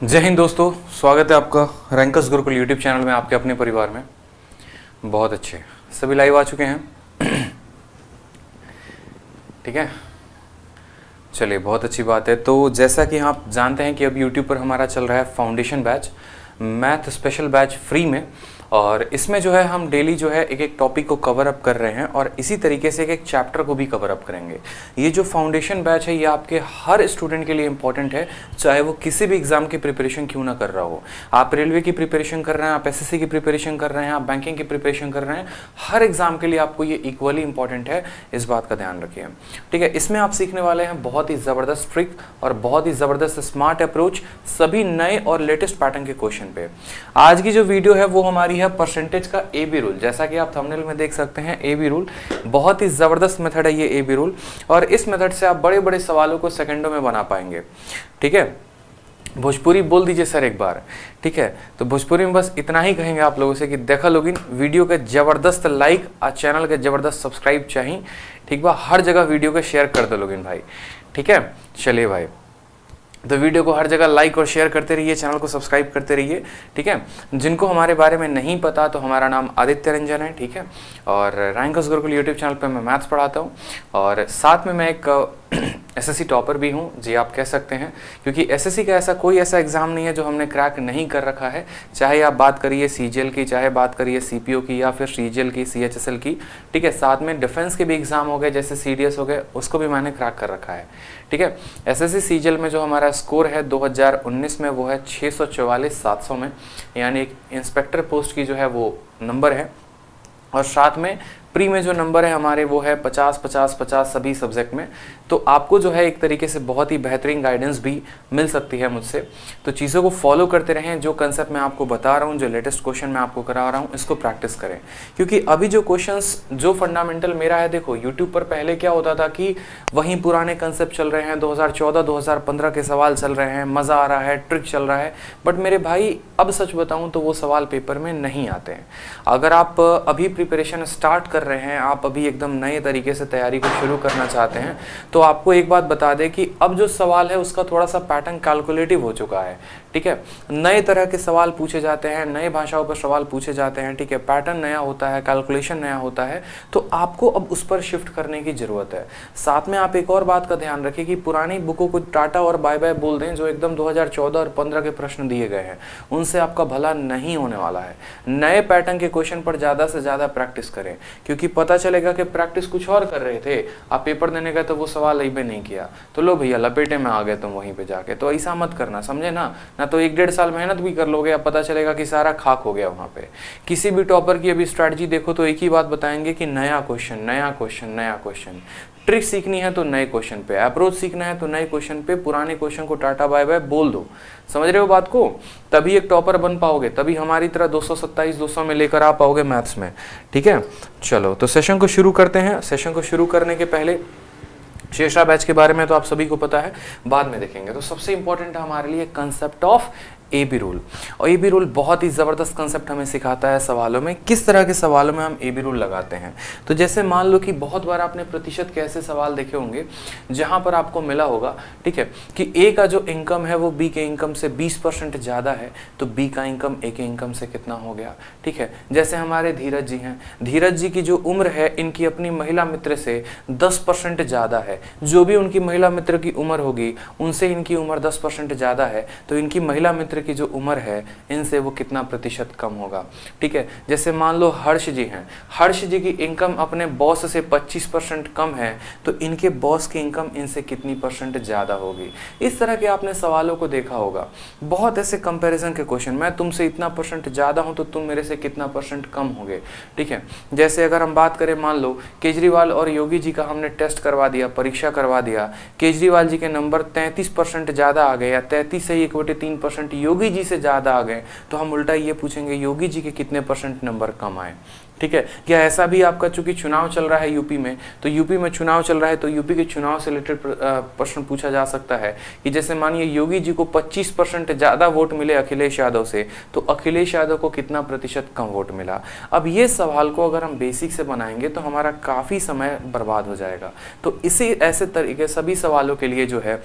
जय हिंद दोस्तों, स्वागत है आपका रैंकर्स गुरुकुल यूट्यूब चैनल में, आपके अपने परिवार में। बहुत अच्छे, सभी लाइव आ चुके हैं। ठीक है, चलिए बहुत अच्छी बात है। तो जैसा कि आप जानते हैं कि अब यूट्यूब पर हमारा चल रहा है foundation batch, math special batch free में, और इसमें जो है हम डेली जो है एक एक टॉपिक को कवर अप कर रहे हैं और इसी तरीके से एक एक चैप्टर को भी कवर अप करेंगे। ये जो फाउंडेशन बैच है ये आपके हर स्टूडेंट के लिए इंपॉर्टेंट है, चाहे वो किसी भी एग्जाम की प्रिपरेशन क्यों ना कर रहा हो। आप रेलवे की प्रिपरेशन कर रहे हैं, आप एसएससी की प्रिपरेशन कर रहे हैं, आप बैंकिंग की प्रिपरेशन कर रहे हैं, हर एग्जाम के लिए आपको ये इक्वली इंपॉर्टेंट है, इस बात का ध्यान रखिए। ठीक है, इसमें आप सीखने वाले हैं बहुत ही ज़बरदस्त ट्रिक और बहुत ही ज़बरदस्त स्मार्ट अप्रोच सभी नए और लेटेस्ट पैटर्न के क्वेश्चन पे। आज की जो वीडियो है वो हमारी है परसेंटेज का AB रूल। जैसा कि आप थंबनेल में देख सकते हैं, AB रूल बहुत ही ज़बरदस्त मेथड है ये AB रूल, और इस मेथड से आप बड़े बड़े सवालों को सेकंडों में बना पाएंगे। ठीक है, भोजपुरी बोल दीजिए सर एक बार। ठीक है, तो भोजपुरी में बस इतना ही कहेंगे आप लोगों से कि देखा लोगिन, वीडियो के ज़बरदस्त लाइक और चैनल के ज़बरदस्त सब्सक्राइब चाहिए। ठीक बा, हर जगह वीडियो को शेयर कर दो लोगिन भाई। ठीक है, चलिए भाई, तो वीडियो को हर जगह लाइक और शेयर करते रहिए, चैनल को सब्सक्राइब करते रहिए। ठीक है, जिनको हमारे बारे में नहीं पता तो हमारा नाम आदित्य रंजन है। ठीक है, और रैंकर्स गुरुकुल यूट्यूब चैनल पे मैं मैथ्स पढ़ाता हूँ और साथ में मैं एक एसएससी टॉपर भी हूँ जी, आप कह सकते हैं, क्योंकि एसएससी का ऐसा कोई ऐसा एग्ज़ाम नहीं है जो हमने क्रैक नहीं कर रखा है। चाहे आप बात करिए सीजीएल की, चाहे बात करिए सीपीओ की, या फिर सीजीएल की, सीएचएसएल की। ठीक है, साथ में डिफेंस के भी एग्ज़ाम हो गए, जैसे सीडीएस हो गए, उसको भी मैंने क्रैक कर रखा है। ठीक है, एसएससी सीजीएल में जो हमारा स्कोर है 2019 में वो है 644,700 में, यानी एक इंस्पेक्टर पोस्ट की जो है वो नंबर है, और साथ में प्री में जो नंबर है हमारे वो है 50-50-50 सभी सब्जेक्ट में। तो आपको जो है एक तरीके से बहुत ही बेहतरीन गाइडेंस भी मिल सकती है मुझसे। तो चीज़ों को फॉलो करते रहें, जो कंसेप्ट मैं आपको बता रहा हूँ, जो लेटेस्ट क्वेश्चन मैं आपको करा रहा हूँ, इसको प्रैक्टिस करें, क्योंकि अभी जो क्वेश्चंस जो फंडामेंटल मेरा है, देखो यूट्यूब पर पहले क्या होता था कि वहीं पुराने कंसेप्ट चल रहे हैं, 2014-2015 के सवाल चल रहे हैं, मज़ा आ रहा है, ट्रिक चल रहा है, बट मेरे भाई अब सच बताऊँ तो वो सवाल पेपर में नहीं आते हैं। अगर आप अभी प्रिपरेशन स्टार्ट कर रहे हैं, आप अभी एकदम नए तरीके से तैयारी को शुरू करना चाहते हैं, तो आपको एक बात बता दें कि अब जो सवाल है उसका थोड़ा सा पैटर्न कैलकुलेटिव हो चुका है। ठीक है, नए तरह के सवाल पूछे जाते हैं, नए भाषाओं पर सवाल पूछे जाते हैं। ठीक है, पैटर्न नया होता है, कैलकुलेशन नया होता है, तो आपको अब उस पर शिफ्ट करने की ज़रूरत है। साथ में आप एक और बात का ध्यान रखें कि पुरानी बुकों को टाटा और बाय बाय बोल दें, जो एकदम 2014 और 15 के प्रश्न दिए गए हैं, उनसे आपका भला नहीं होने वाला है। नए पैटर्न के क्वेश्चन पर ज़्यादा से ज़्यादा प्रैक्टिस करें, क्योंकि पता चलेगा कि प्रैक्टिस कुछ और कर रहे थे, आप पेपर देने गए तो वो सवाल ही पे नहीं किया, तो लो भैया लपेटे में आ गए तुम वहीं पे जाके। तो ऐसा मत करना, समझे ना तो 1-1.5 साल मेहनत भी कर लोगे, अब पता चलेगा कि सारा खाक हो गया वहाँ पे। किसी भी टॉपर की अभी स्ट्रैटेजी देखो तो एक ही बात बताएंगे कि नया क्वेश्चन, नया क्वेश्चन, नया क्वेश्चन। ट्रिक सीखनी है तो नए क्वेश्चन पे, अप्रोच सीखना है तो नए क्वेश्चन पे, पुराने क्वेश्चन को टाटा बाय बाय बोल दो। समझ रहे हो बात को? तभी एक टॉपर बन पाओगे, तभी हमारी तरह 227-200 में लेकर आ पाओगे मैथ्स में। ठीक है, चलो तो सेशन को शुरू करते हैं। सेशन को शुरू करने के पहले शेषा बैच के बारे में तो आप सभी को पता है, बाद में देखेंगे। तो सबसे इंपॉर्टेंट है हमारे लिए कंसेप्ट ऑफ AB रूल, और AB रूल बहुत ही ज़बरदस्त कंसेप्ट हमें सिखाता है सवालों में, किस तरह के सवालों में हम AB रूल लगाते हैं। तो जैसे मान लो कि बहुत बार आपने प्रतिशत के ऐसे सवाल देखे होंगे जहां पर आपको मिला होगा, ठीक है, कि A का जो इनकम है वो B के इनकम से 20% ज़्यादा है, तो B का इनकम A के इनकम से कितना हो गया। ठीक है, जैसे हमारे धीरज जी हैं, धीरज जी की जो उम्र है इनकी अपनी महिला मित्र से 10% ज़्यादा है। जो भी उनकी महिला मित्र की उम्र होगी उनसे इनकी उम्र 10% ज़्यादा है, तो इनकी महिला मित्र की जो उम्र है इनसे वो कितना प्रतिशत कम होगा। ठीक है, जैसे मान लो हर्ष जी हैं, हर्ष जी की इनकम अपने बॉस से 25% कम है, तो इनके बॉस की इनकम इनसे कितनी परसेंट ज़्यादा होगी। इस तरह के आपने सवालों को देखा होगा, बहुत ऐसे कंपैरिजन के क्वेश्चन, मैं तुमसे इतना परसेंट ज़्यादा हूँ तो तुम मेरे से कितना परसेंट कम होगे। ठीक है, जैसे अगर हम बात करें, मान लो केजरीवाल और योगी जी का हमने टेस्ट करवा दिया, परीक्षा करवा दिया, केजरीवाल जी के नंबर 33% ज़्यादा आ गए, या 33 से 1/3% योगी जी से ज़्यादा आ गए, तो हम उल्टा ये पूछेंगे योगी जी के कितने परसेंट नंबर कम आए। ठीक है, क्या ऐसा भी आपका, चूंकि चुनाव चल रहा है यूपी में, तो यूपी में चुनाव चल रहा है, तो यूपी के चुनाव से रिलेटेड प्रश्न पूछा जा सकता है कि जैसे मानिए योगी जी को 25% ज़्यादा वोट मिले अखिलेश यादव से, तो अखिलेश यादव को कितना प्रतिशत कम वोट मिला। अब ये सवाल को अगर हम बेसिक से बनाएंगे तो हमारा काफ़ी समय बर्बाद हो जाएगा। तो इसी ऐसे तरीके सभी सवालों के लिए जो है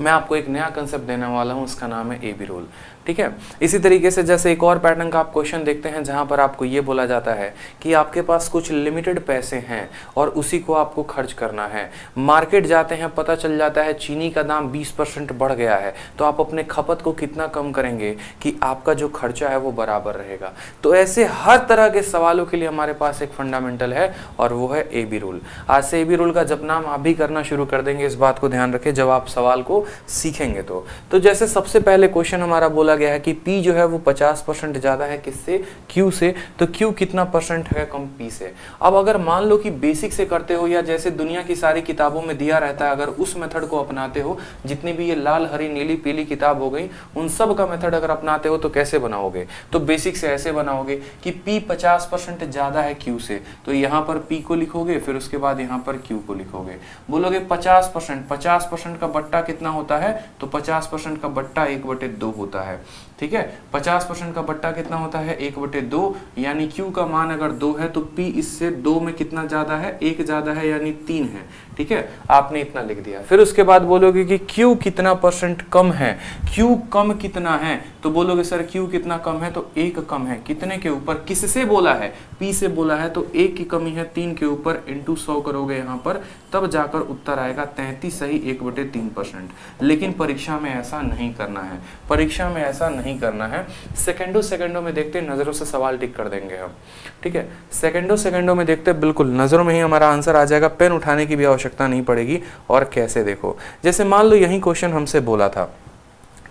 मैं आपको एक नया कंसेप्ट देने वाला हूँ, उसका नाम है ए बी रूल। ठीक है, इसी तरीके से जैसे एक और पैटर्न का आप क्वेश्चन देखते हैं जहाँ पर आपको ये बोला जाता है कि आपके पास कुछ लिमिटेड पैसे हैं और उसी को आपको खर्च करना है। मार्केट जाते हैं, पता चल जाता है चीनी का दाम 20% बढ़ गया है, तो आप अपने खपत को कितना कम करेंगे कि आपका जो खर्चा है वो बराबर रहेगा। तो ऐसे हर तरह के सवालों के लिए हमारे पास एक फंडामेंटल है और वो है ए बी रूल। आज से ए बी रूल का जब नाम आप भी करना शुरू कर देंगे, इस बात को ध्यान रखें जब आप सवाल को सीखेंगे। तो जैसे सबसे पहले क्वेश्चन हमारा बोला गया है कि P जो है वो 50% ज़्यादा है किससे, Q से, तो Q कितना परसेंट है कम P से। अब अगर मान लो कि बेसिक से करते हो या जैसे दुनिया की सारी किताबों में दिया रहता है, अगर उस मेथड को अपनाते हो, जितनी भी ये लाल हरी नीली पीली किताब हो गई, उन सब का मेथड अगर अपनाते हो तो कैसे बनाओगे, तो बेसिक से ऐसे बनाओगे कि P 50% ज़्यादा है Q से, तो यहाँ पर P को लिखोगे, फिर उसके बाद यहाँ पर Q को लिखोगे। बोलोगे 50% का बट्टा कितना होता है, तो 50% का बट्टा 1/2 होता है। ठीक है, 50% का बट्टा कितना होता है, 1/2, यानी Q का मान अगर 2 है तो P इससे 2 में कितना ज्यादा है, 1 ज्यादा है, यानी 3 है। ठीक है, आपने इतना लिख दिया। फिर उसके बाद बोलोगे कि Q कितना परसेंट कम है, Q कम कितना है, तो बोलोगे सर Q कितना कम है, तो 1 कम है। कितने के ऊपर, किससे बोला है, P से बोला है, तो 1 की कमी है 3 के ऊपर, इंटू 100 करोगे यहाँ पर, तब जाकर उत्तर आएगा 33 सही 1/3%। लेकिन परीक्षा में ऐसा नहीं करना है, परीक्षा में ऐसा नहीं करना है। सेकंडों में देखते, नजरों से सवाल टिक कर देंगे हम। ठीक है, सेकंडों में देखते, बिल्कुल नजरों में ही हमारा आंसर आ जाएगा, पेन उठाने की भी आवश्यकता नहीं पड़ेगी। और कैसे, देखो जैसे मान लो यही क्वेश्चन हमसे बोला था।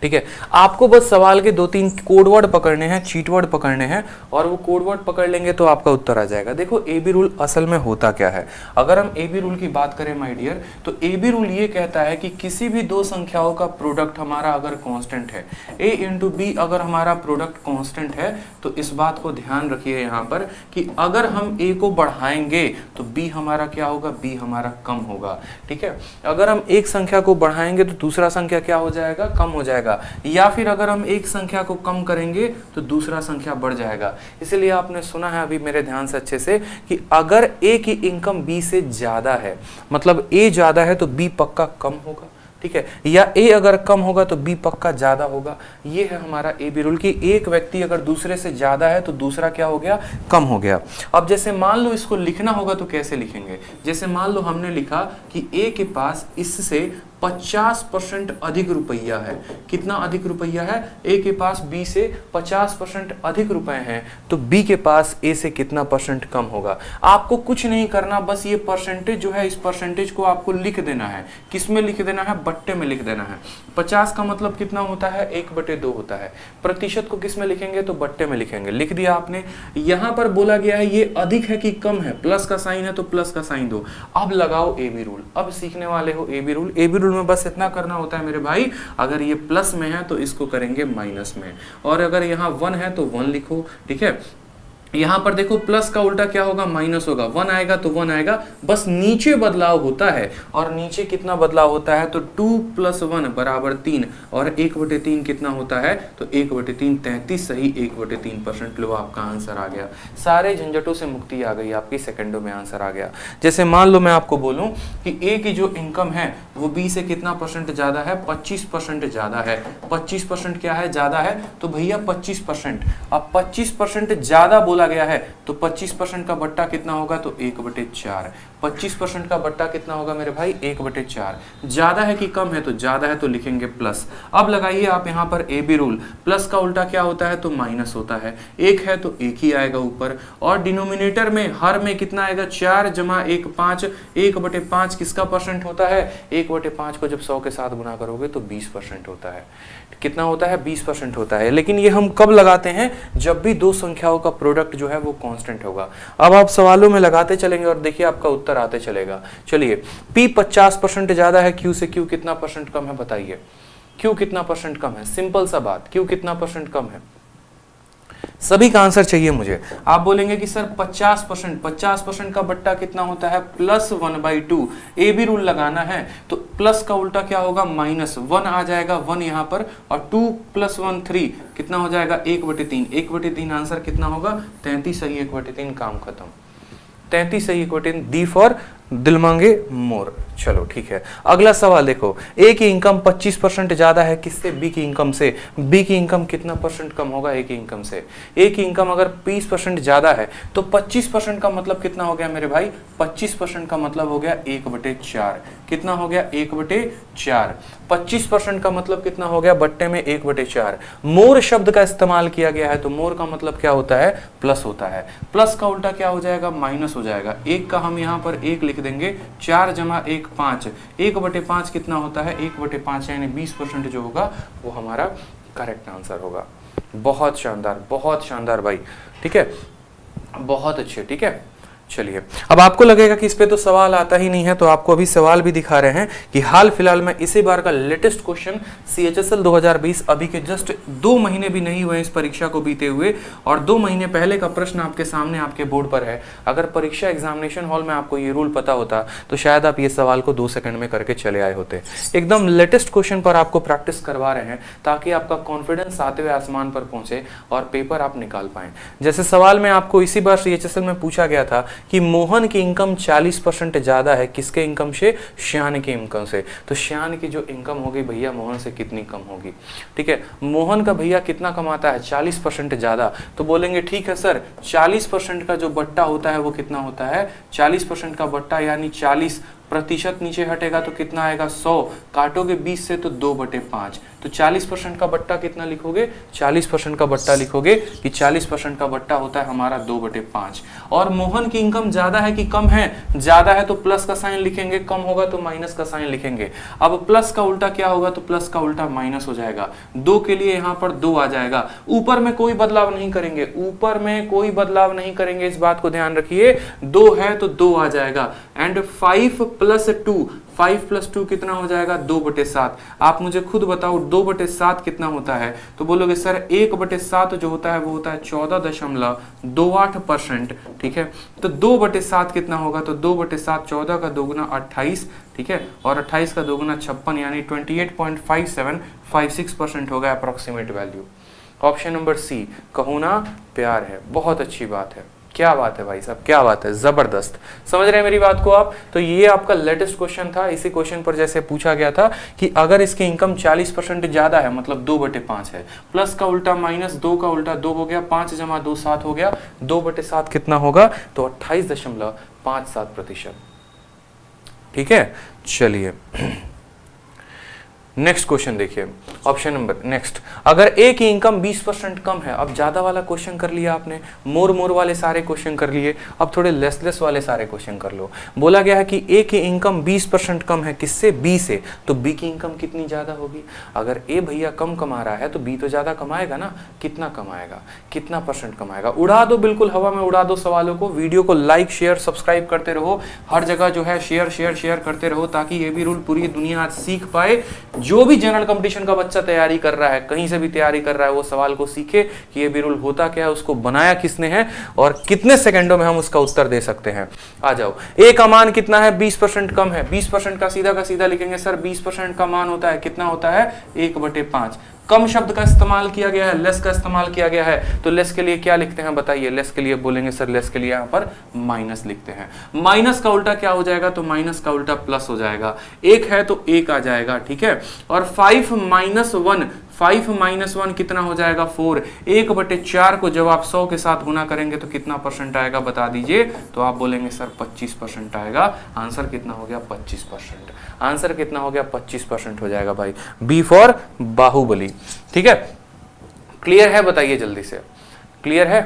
ठीक है, आपको बस सवाल के 2-3 कोड वर्ड पकड़ने हैं, चीट वर्ड पकड़ने हैं, और वो कोड वर्ड पकड़ लेंगे तो आपका उत्तर आ जाएगा। देखो ए बी रूल असल में होता क्या है, अगर हम ए बी रूल की बात करें माय डियर, तो ए बी रूल ये कहता है कि किसी भी दो संख्याओं का प्रोडक्ट हमारा अगर कांस्टेंट है, a इंटू बी अगर हमारा प्रोडक्ट कांस्टेंट है, तो इस बात को ध्यान रखिए यहाँ पर कि अगर हम a को बढ़ाएंगे तो b हमारा क्या होगा, b हमारा कम होगा। ठीक है, अगर हम एक संख्या को बढ़ाएंगे तो दूसरा संख्या क्या हो जाएगा, कम हो जाएगा, या फिर अगर हम एक संख्या को कम करेंगे तो दूसरा संख्या बढ़ जाएगा। इसलिए आपने सुना है अभी मेरे ध्यान से अच्छे से कि अगर A की इनकम B से ज्यादा है, मतलब A ज्यादा है तो B पक्का कम होगा। ठीक है, या A अगर कम होगा तो B पक्का ज्यादा होगा। ये है हमारा ए बी रूल की एक व्यक्ति अगर दूसरे से ज्यादा है तो दूसरा क्या हो गया, कम हो गया। अब जैसे मान लो इसको लिखना होगा तो कैसे लिखेंगे, जैसे मान लो हमने लिखा कि A के पास इससे 50% अधिक रुपया है। कितना अधिक रुपया है, A के पास B से 50% अधिक रुपए हैं, तो B के पास A से कितना परसेंट कम होगा। आपको कुछ नहीं करना, बस ये परसेंटेज जो है, इस परसेंटेज को आपको लिख देना है। किस में लिख देना है, बट्टे में लिख देना है। 50 का मतलब कितना होता है, 1/2 होता है। प्रतिशत को किस में लिखेंगे, तो बट्टे में लिखेंगे। लिख दिया आपने। यहाँ पर बोला गया है ये अधिक है कि कम है, प्लस का साइन है तो प्लस का साइन दो। अब लगाओ ए बी रूल, अब सीखने वाले हो A B rule. A B rule में बस इतना करना होता है मेरे भाई, अगर ये प्लस में है तो इसको करेंगे माइनस में, और अगर यहाँ 1 है तो 1 लिखो। ठीक है, यहाँ पर देखो प्लस का उल्टा क्या होगा, माइनस होगा। 1 आएगा तो 1 आएगा, बस नीचे बदलाव होता है। और नीचे कितना बदलाव होता है, तो 2 + 1 = 3, और 1/3 कितना होता है, तो 1/3 33 सही 1/3%। लो आपका आंसर आ गया। सारे झंझटों से मुक्ति आ गई आपकी, सेकंडों में आंसर आ गया। जैसे मान लो मैं आपको बोलूं कि A की जो इनकम है वो B से कितना परसेंट ज्यादा है, 25% ज्यादा है। 25% क्या है, ज्यादा है, तो भैया 25%। अब 25% ज्यादा बोला गया है तो 25% का बट्टा कितना होगा, तो 1/4। 25% का बट्टा कितना होगा मेरे भाई, 1/4। ज्यादा है कि कम है, तो ज्यादा है तो लिखेंगे प्लस। अब लगाइए आप यहाँ पर ए बी रूल। प्लस का उल्टा क्या होता है, तो माइनस होता है। 1 है तो 1 ही आएगा ऊपर, और डिनोमिनेटर में हर में कितना आएगा, 4 + 1 5। 1/5 किसका परसेंट होता है, 1/5 को जब 100 के साथ गुना करोगे तो 20% होता है। कितना होता है, 20% होता है। लेकिन ये हम कब लगाते हैं, जब भी दो संख्याओं का प्रोडक्ट जो है वो कांस्टेंट होगा। अब आप सवालों में लगाते चलेंगे और देखिए आपका उत्तर आते चलेगा। चलिए, P 50% ज्यादा है Q से, Q कितना परसेंट कम है, बताइए। Q कितना परसेंट कम है, सिंपल सा बात, Q कितना परसेंट कम है, सभी का आंसर चाहिए मुझे। आप बोलेंगे कि सर 50% का बट्टा कितना होता है, +1/2। ए बी रूल लगाना है तो प्लस का उल्टा क्या होगा, -1 आ जाएगा, 1 यहाँ पर, और 2 + 1 3 कितना हो जाएगा, 1/3। 1/3 आंसर कितना होगा, 33 सही 1/3, काम खत्म। 33 सही 1/3, डी फॉर दिल मांगे मोर। चलो ठीक है, अगला सवाल देखो, ए की इनकम 25% ज्यादा है किससे? बी की इनकम से। बी की इनकम कितना परसेंट कम होगा ए की इनकम से? ए की इनकम अगर 20% ज्यादा है तो 25% का मतलब कितना हो गया मेरे भाई? 25% का मतलब हो गया 1/4। कितना हो गया? 1/4। 25% का मतलब कितना हो गया? बट्टे में 1/4। मोर शब्द का इस्तेमाल किया गया है तो मोर का मतलब क्या होता है? प्लस होता है। प्लस का उल्टा क्या हो जाएगा? माइनस हो जाएगा। एक का हम यहाँ पर 1 लिख देंगे, 4 × 1 5। 1/5 कितना होता है? 1/5 यानी 20% जो होगा वो हमारा करेक्ट आंसर होगा। बहुत शानदार भाई, ठीक है, बहुत अच्छे, ठीक है। चलिए, अब आपको लगेगा कि इस पे तो सवाल आता ही नहीं है, तो आपको अभी सवाल भी दिखा रहे हैं कि हाल फिलहाल में इसी बार का लेटेस्ट क्वेश्चन CHSL 2020 अभी के जस्ट 2 महीने भी नहीं हुए इस परीक्षा को बीते हुए, और 2 महीने पहले का प्रश्न आपके सामने आपके बोर्ड पर है। अगर परीक्षा एग्जामिनेशन हॉल में आपको ये रूल पता होता तो शायद आप ये सवाल को 2 सेकंड में करके चले आए होते। एकदम लेटेस्ट क्वेश्चन पर आपको प्रैक्टिस करवा रहे हैं ताकि आपका कॉन्फिडेंस आते हुए आसमान पर पहुंचे और पेपर आप निकाल पाएं। जैसे सवाल में आपको इसी बार CHSL में पूछा गया था कि मोहन की इनकम 40% ज्यादा है किसके इनकम से? श्यान की इनकम से। तो श्यान की जो इनकम होगी भैया मोहन से कितनी कम होगी? ठीक है, मोहन का भैया कितना कमाता है? 40% ज्यादा। तो बोलेंगे ठीक है सर, 40% का जो बट्टा होता है वो कितना होता है? 40% का बट्टा यानी 40% नीचे हटेगा तो कितना आएगा? 100। काटोगे 20 से तो 2/5। तो 40% का बट्टा कितना लिखोगे? 40% का बट्टा लिखोगे कि 40% का बट्टा होता है हमारा 2/5। और मोहन की इनकम ज्यादा है कि कम है? ज्यादा है तो प्लस का साइन लिखेंगे, कम होगा तो माइनस का साइन लिखेंगे। अब प्लस का उल्टा क्या होगा? तो प्लस का उल्टा माइनस हो जाएगा। 2 के लिए यहाँ पर 2 आ जाएगा। ऊपर में कोई बदलाव नहीं करेंगे, ऊपर में कोई बदलाव नहीं करेंगे, इस बात को ध्यान रखिए। 2 है तो 2 आ जाएगा। एंड 5 + 2, 5 + 2 कितना हो जाएगा? 2/7। आप मुझे खुद बताओ 2/7 कितना होता है? तो बोलोगे सर 1/7 जो होता है वो होता है 14.28%। ठीक है, तो 2/7 कितना होगा? तो 2/7 14 का दोगुना 28, ठीक है, और 28 का दोगुना 56 यानी 28.5756% होगा approximate value. Option number C, कहूँ ना प्यार है। बहुत अच्छी बात है, क्या बात है भाई साहब, क्या बात है, जबरदस्त। समझ रहे हैं मेरी बात को आप? तो ये आपका लेटेस्ट क्वेश्चन था। इसी क्वेश्चन पर जैसे पूछा गया था कि अगर इसकी इनकम 40% ज्यादा है मतलब 2/5 है, प्लस का उल्टा माइनस 2 का उल्टा 2 हो गया, 5 + 2 7 हो गया, 2/7 कितना होगा? तो 28.57%। ठीक है, चलिए नेक्स्ट क्वेश्चन देखिए, ऑप्शन नंबर नेक्स्ट। अगर ए की इनकम 20% कम है, अब ज्यादा वाला क्वेश्चन कर लिया आपने, मोर वाले सारे क्वेश्चन कर लिए, अब थोड़े लेस वाले सारे क्वेश्चन कर लो। बोला गया है कि ए की इनकम 20% कम है किससे? बी से। तो बी की इनकम कितनी ज्यादा होगी? अगर ए भैया कम कमा रहा है तो बी तो ज्यादा कमाएगा ना। कितना कमाएगा? कितना परसेंट कमाएगा? उड़ा दो, बिल्कुल हवा में उड़ा दो सवालों को। वीडियो को लाइक शेयर सब्सक्राइब करते रहो, हर जगह जो है शेयर करते रहो, ताकि ये भी रूल पूरी दुनिया आज सीख पाए। जो भी जनरल कंपटीशन का बच्चा तैयारी कर रहा है, कहीं से भी तैयारी कर रहा है, वो सवाल को सीखे कि ये भी रूल होता क्या है, उसको बनाया किसने है और कितने सेकंडों में हम उसका उत्तर दे सकते हैं। आ जाओ, ए का मान कितना है? 20% कम है। 20% का सीधा लिखेंगे सर, 20% का मान होता है कितना होता है? 1/5। कम शब्द का इस्तेमाल किया गया है, लेस का इस्तेमाल किया गया है, तो लेस के लिए क्या लिखते हैं बताइए? लेस के लिए बोलेंगे सर, लेस के लिए यहाँ पर माइनस लिखते हैं। माइनस का उल्टा क्या हो जाएगा? तो माइनस का उल्टा प्लस हो जाएगा। 1 है तो 1 आ जाएगा, ठीक है। और 5 - 1 कितना हो जाएगा? 4। 1/4 को जब आप 100 के साथ गुना करेंगे तो कितना परसेंट आएगा बता दीजिए? तो आप बोलेंगे सर 25% आएगा। आंसर कितना हो गया? 25%। आंसर कितना हो गया? 25% हो जाएगा भाई। B for Baahubali. ठीक है, क्लियर है? बताइए जल्दी से, क्लियर है?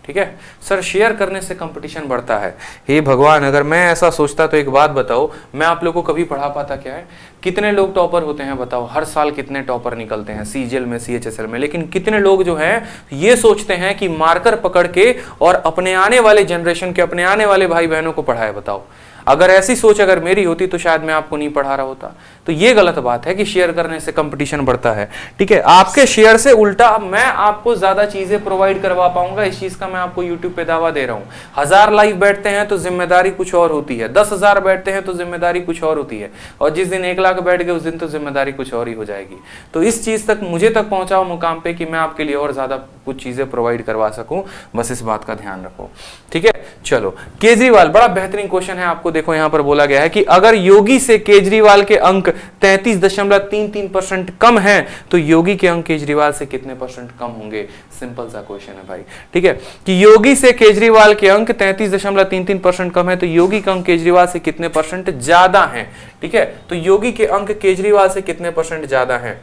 ठीक है सर, शेयर करने से कंपटीशन बढ़ता है। हे भगवान, अगर मैं ऐसा सोचता तो एक बात बताओ, मैं आप लोगों को कभी पढ़ा पाता क्या है? कितने लोग टॉपर होते हैं बताओ? हर साल कितने टॉपर निकलते हैं CGL में, CHSL में, लेकिन कितने लोग जो हैं ये सोचते हैं कि मार्कर पकड़ के और अपने आने वाले जनरेशन के, अपने आने वाले भाई बहनों को पढ़ाए? बताओ, अगर ऐसी सोच अगर मेरी होती तो शायद मैं आपको नहीं पढ़ा रहा होता। तो ये गलत बात है कि शेयर करने से कंपटीशन बढ़ता है। ठीक है, आपके शेयर से उल्टा मैं आपको ज्यादा चीजें प्रोवाइड करवा पाऊंगा, इस चीज का मैं आपको यूट्यूब पे दावा दे रहा हूं। 1000 लाइव बैठते हैं तो जिम्मेदारी कुछ और होती है, 10,000 बैठते हैं तो जिम्मेदारी कुछ और होती है, और जिस दिन 1 लाख बैठ गए उस दिन तो जिम्मेदारी कुछ और ही हो जाएगी। तो इस चीज तक मुझे तक पहुंचाओ मुकाम पे कि मैं आपके लिए और ज्यादा कुछ चीजें प्रोवाइड करवा सकूं, बस इस बात का ध्यान रखो। ठीक है, चलो केजरीवाल, बड़ा बेहतरीन क्वेश्चन है, आपको देखो यहाँ पर बोला गया है कि अगर योगी से केजरीवाल के अंक 33.33% कम है तो योगी के अंक केजरीवाल से कितने परसेंट कम होंगे। सिंपल सा क्वेश्चन है भाई, ठीक है, कि योगी से केजरीवाल के अंक 33.33% कम है तो योगी के अंक केजरीवाल से कितने परसेंट ज्यादा हैं। ठीक है, तो योगी के अंक केजरीवाल से कितने परसेंट ज्यादा हैं।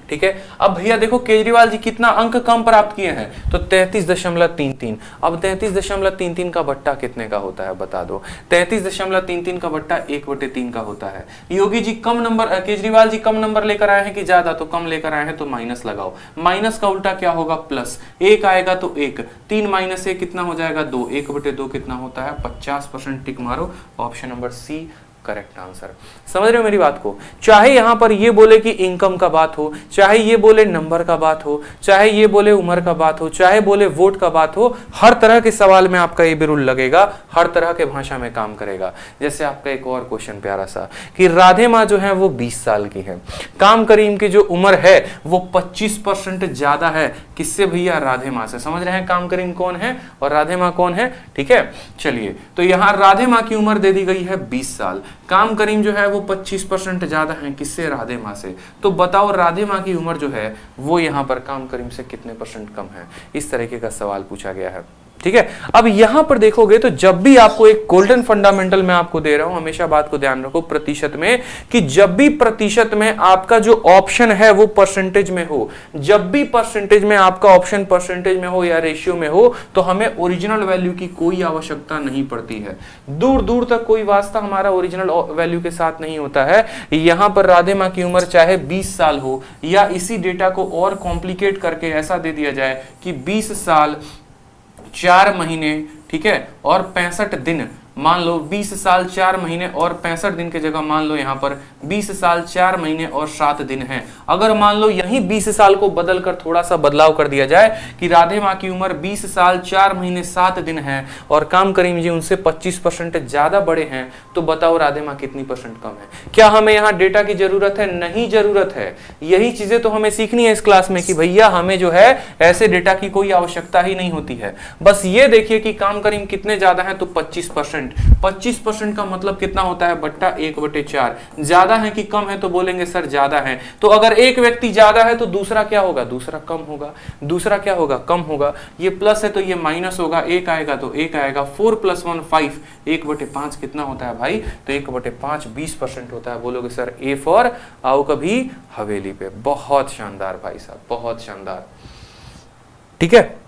ठीक है, अब भैया देखो केजरीवाल जी कितना अंक कम प्राप्त किए हैं तो 33.33। अब 33.33 का बट्टा कितने का होता है बता दो। 33.33 का बट्टा 1/3 का होता है। योगी जी कम नंबर, केजरीवाल जी कम नंबर लेकर आए हैं कि ज्यादा, तो कम लेकर आए हैं तो माइनस लगाओ। माइनस का उल्टा क्या होगा प्लस, 1 आएगा तो 1, 3 माइनस 1 कितना हो जाएगा 2, 1/2 कितना होता है 50%। टिक मारो, option number C correct answer. समझ रहे हो मेरी बात को। चाहे यहां पर ये बोले कि इनकम का बात हो, चाहे ये बोले नंबर का बात हो, चाहे ये बोले उम्र का बात हो, चाहे बोले वोट का बात हो, हर तरह के सवाल में आपका ये भी रूल लगेगा, हर तरह के भाषा में काम करेगा। जैसे आपका एक और क्वेश्चन प्यारा सा कि राधे माँ जो है वो 20 साल की है, काम करीम की जो उम्र है वो 25% ज्यादा है किससे भैया, राधे माँ से। समझ रहे हैं काम करीम कौन है और राधे माँ कौन है। ठीक है, चलिए तो यहां राधे माँ की उम्र दे दी गई है 20 साल, काम करीम जो है वो 25% ज्यादा है किससे, राधे माँ से। तो बताओ राधे माँ की उम्र जो है वो यहाँ पर काम करीम से कितने % कम है। इस तरीके का सवाल पूछा गया है। ठीक है, अब यहां पर देखोगे तो जब भी आपको एक गोल्डन फंडामेंटल मैं आपको दे रहा हूं, हमेशा बात को ध्यान रखो प्रतिशत में, कि जब भी प्रतिशत में आपका जो ऑप्शन है वो परसेंटेज में हो, जब भी परसेंटेज में आपका ऑप्शन परसेंटेज में हो या रेशियो में हो तो हमें ओरिजिनल वैल्यू की कोई आवश्यकता नहीं पड़ती है। दूर दूर तक कोई वास्ता हमारा ओरिजिनल वैल्यू के साथ नहीं होता है। यहां पर राधे माँ की उम्र चाहे 20 साल हो या इसी डेटा को और कॉम्प्लिकेट करके ऐसा दे दिया जाए कि 20 साल 4 महीने, ठीक है, और 65 दिन, मान लो 20 साल 4 महीने और 65 दिन की जगह मान लो यहां पर 20 साल 4 महीने और 7 दिन है। अगर मान लो यही 20 साल को बदलकर थोड़ा सा बदलाव कर दिया जाए कि राधे माँ की उम्र 20 साल 4 महीने 7 दिन है और काम करीम जी उनसे 25% ज्यादा बड़े हैं, तो बताओ राधे माँ कितनी % कम है। क्या हमें यहाँ डेटा की जरूरत है? नहीं जरूरत है। यही चीजें तो हमें सीखनी है इस क्लास में कि भैया हमें जो है ऐसे डेटा की कोई आवश्यकता ही नहीं होती है। बस ये देखिए कि काम करीम कितने ज्यादा है तो 25%। 25% का मतलब कितना होता है बट्टा 1/4। ज्यादा है कि कम है तो बोलेंगे सर ज्यादा है। तो अगर एक व्यक्ति ज्यादा है तो दूसरा क्या होगा, दूसरा कम होगा। दूसरा क्या होगा, कम होगा। ये प्लस है तो ये माइनस होगा, 1 आएगा तो 1 आएगा। 4 + 1 5, 1/5 कितना होता है भाई, तो 1/5 20% होता है। बोलोगे सर ए फॉर आओ कभी हवेली पे। बहुत शानदार भाई साहब, बहुत शानदार। ठीक है,